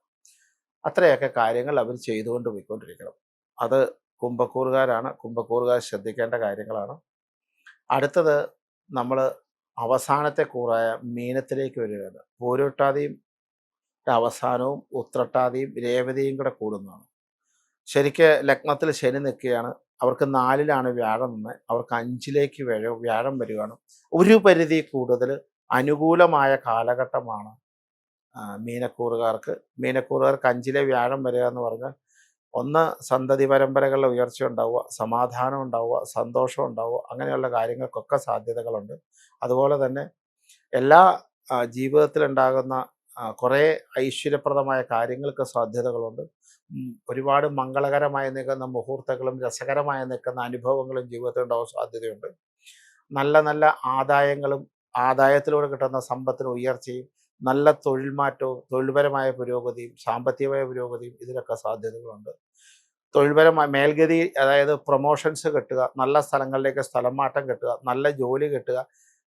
അത്രയൊക്കെ കാര്യങ്ങൾ അവർ ചെയ്തുകൊണ്ട് പോയിക്കൊണ്ടിരിക്കണം. അത് കുംഭക്കൂറുകാർ ശ്രദ്ധിക്കേണ്ട കാര്യങ്ങളാണ്. അടുത്തത് നമ്മൾ അവസാനത്തെ കൂറായ മീനത്തിലേക്ക് വരികയാണ്. പൂരുരുട്ടാതിയും അവസാനവും ഉത്രട്ടാതിയും രേവതിയും കൂടെ കൂടുന്നതാണ്. ശരിക്ക് ലഗ്നത്തിൽ ശനി നിൽക്കുകയാണ്. അവർക്ക് 4ലാണ് വ്യാഴം നിന്ന്, അവർക്ക് 5ലേക്ക് വ്യാഴം വരികയാണ്. ഒരു പരിധി കൂടുതൽ അനുകൂലമായ കാലഘട്ടമാണ് മീനക്കൂറുകാർക്ക്. 5ലെ വ്യാഴം വരിക എന്ന് പറഞ്ഞാൽ ഒന്ന് സന്തതി പരമ്പരകളുടെ ഉയർച്ച ഉണ്ടാവുക, സമാധാനം ഉണ്ടാവുക, സന്തോഷം ഉണ്ടാവുക, അങ്ങനെയുള്ള കാര്യങ്ങൾക്കൊക്കെ സാധ്യതകളുണ്ട്. അതുപോലെ തന്നെ എല്ലാ ജീവിതത്തിലുണ്ടാകുന്ന കുറേ ഐശ്വര്യപ്രദമായ കാര്യങ്ങൾക്ക് സാധ്യതകളുണ്ട്. ഒരുപാട് മംഗളകരമായി നിൽക്കുന്ന മുഹൂർത്തങ്ങളും രസകരമായി നിൽക്കുന്ന അനുഭവങ്ങളും ജീവിതത്തിൽ ഉണ്ടാവാൻ സാധ്യതയുണ്ട്. നല്ല നല്ല ആദായത്തിലൂടെ കിട്ടുന്ന സമ്പത്തിന് ഉയർച്ചയും നല്ല തൊഴിൽ മാറ്റവും തൊഴിൽപരമായ പുരോഗതിയും സാമ്പത്തികമായ പുരോഗതിയും ഇതിലൊക്കെ സാധ്യതകളുണ്ട്. തൊഴിൽപരമായ മേൽഗതി, അതായത് പ്രൊമോഷൻസ് കിട്ടുക, നല്ല സ്ഥലങ്ങളിലേക്ക് സ്ഥലം മാറ്റം കിട്ടുക, നല്ല ജോലി കിട്ടുക,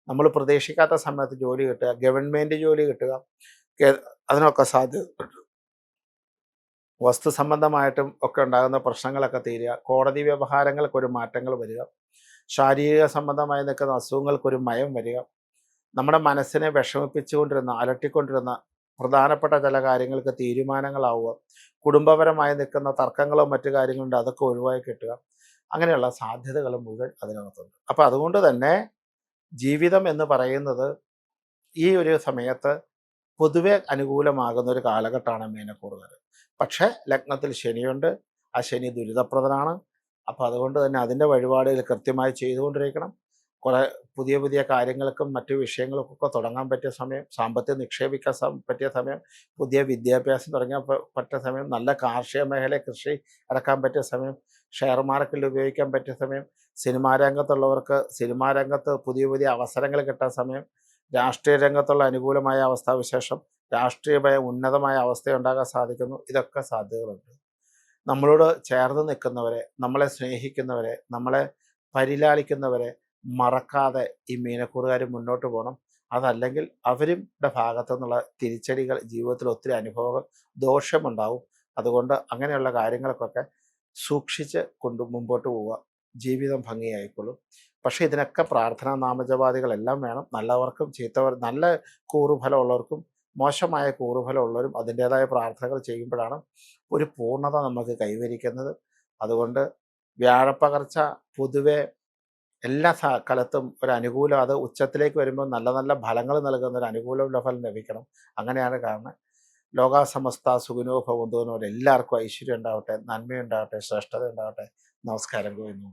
നമ്മൾ പ്രതീക്ഷിക്കാത്ത സമയത്ത് ജോലി കിട്ടുക, ഗവൺമെൻറ് ജോലി കിട്ടുക, അതിനൊക്കെ സാധ്യതയുണ്ട്. വസ്തു സംബന്ധമായിട്ടും ഒക്കെ ഉണ്ടാകുന്ന പ്രശ്നങ്ങളൊക്കെ തീരുക, കോടതി വ്യവഹാരങ്ങൾക്കൊരു മാറ്റങ്ങൾ വരിക, ശാരീരിക സംബന്ധമായി നിൽക്കുന്ന അസുഖങ്ങൾക്കൊരു മയം വരിക, നമ്മുടെ മനസ്സിനെ വിഷമിപ്പിച്ചുകൊണ്ടിരുന്ന അലട്ടിക്കൊണ്ടിരുന്ന പ്രധാനപ്പെട്ട ചില കാര്യങ്ങൾക്ക് തീരുമാനങ്ങളാവുക, കുടുംബപരമായി നിൽക്കുന്ന തർക്കങ്ങളോ മറ്റു കാര്യങ്ങളുണ്ട് അതൊക്കെ ഒഴിവായി കിട്ടുക, അങ്ങനെയുള്ള സാധ്യതകൾ മുഴുവൻ അതിനകത്തുണ്ട്. അപ്പം അതുകൊണ്ട് തന്നെ ജീവിതം എന്ന് പറയുന്നത് ഈ ഒരു സമയത്ത് പൊതുവെ അനുകൂലമാകുന്ന ഒരു കാലഘട്ടമാണ് മീനക്കൂറുകാർ. പക്ഷേ ലഗ്നത്തിൽ ശനിയുണ്ട്, ആ ശനി ദുരിതപ്രദനാണ്. അപ്പോൾ അതുകൊണ്ട് തന്നെ അതിൻ്റെ വഴിപാടുകൾ കൃത്യമായി ചെയ്തുകൊണ്ടിരിക്കണം. കുറേ പുതിയ കാര്യങ്ങൾക്കും മറ്റു വിഷയങ്ങൾക്കൊക്കെ തുടങ്ങാൻ പറ്റിയ സമയം, സാമ്പത്തികം നിക്ഷേപിക്കാൻ പറ്റിയ സമയം, പുതിയ വിദ്യാഭ്യാസം തുടങ്ങാൻ പറ്റിയ സമയം, നല്ല കാർഷിക മേഖല കൃഷി ഇറക്കാൻ പറ്റിയ സമയം, ഷെയർ മാർക്കറ്റിൽ ഉപയോഗിക്കാൻ പറ്റിയ സമയം, സിനിമാ രംഗത്തുള്ളവർക്ക് സിനിമാ രംഗത്ത് പുതിയ അവസരങ്ങൾ കിട്ടാൻ സമയം, രാഷ്ട്രീയ രംഗത്തുള്ള അനുകൂലമായ അവസ്ഥാവിശേഷം, രാഷ്ട്രീയമായ ഉന്നതമായ അവസ്ഥയുണ്ടാകാൻ സാധിക്കുന്നു. ഇതൊക്കെ സാധ്യതകളുണ്ട്. നമ്മളോട് ചേർന്ന് നിൽക്കുന്നവരെ, നമ്മളെ സ്നേഹിക്കുന്നവരെ, നമ്മളെ പരിലാളിക്കുന്നവരെ മറക്കാതെ ഈ മീനക്കൂറുകാർ മുന്നോട്ട് പോകണം. അതല്ലെങ്കിൽ അവരുടെ ഭാഗത്തു നിന്നുള്ള തിരിച്ചടികൾ ജീവിതത്തിൽ ഒത്തിരി അനുഭവങ്ങൾ ദോഷമുണ്ടാവും. അതുകൊണ്ട് അങ്ങനെയുള്ള കാര്യങ്ങൾക്കൊക്കെ സൂക്ഷിച്ച് മുമ്പോട്ട് പോവുക. ജീവിതം ഭംഗിയായിക്കൊള്ളും. പക്ഷേ ഇതിനൊക്കെ പ്രാർത്ഥനാ നാമജപാദികളെല്ലാം വേണം. നല്ലവർക്കും നല്ല കൂറുഫലമുള്ളവർക്കും മോശമായ കൂറുഫലമുള്ളവരും അതിൻ്റേതായ പ്രാർത്ഥനകൾ ചെയ്യുമ്പോഴാണ് ഒരു പൂർണ്ണത നമുക്ക് കൈവരിക്കുന്നത്. അതുകൊണ്ട് വ്യാഴപ്പകർച്ച പൊതുവെ എല്ലാ കാലത്തും ഒരു അനുകൂലം, അത് ഉച്ചത്തിലേക്ക് വരുമ്പോൾ നല്ല നല്ല ഫലങ്ങൾ നൽകുന്ന ഒരു അനുകൂലമുള്ള ഫലം ലഭിക്കണം. അങ്ങനെയാണ് കാരണം. ലോകാസമസ്ത സുഖിനോ ഭവന്തു എല്ലാവർക്കും ഐശ്വര്യം ഉണ്ടാവട്ടെ, നന്മയുണ്ടാവട്ടെ, ശ്രേഷ്ഠത ഉണ്ടാവട്ടെ. നമസ്കാരം. ഗോവിന്ദ.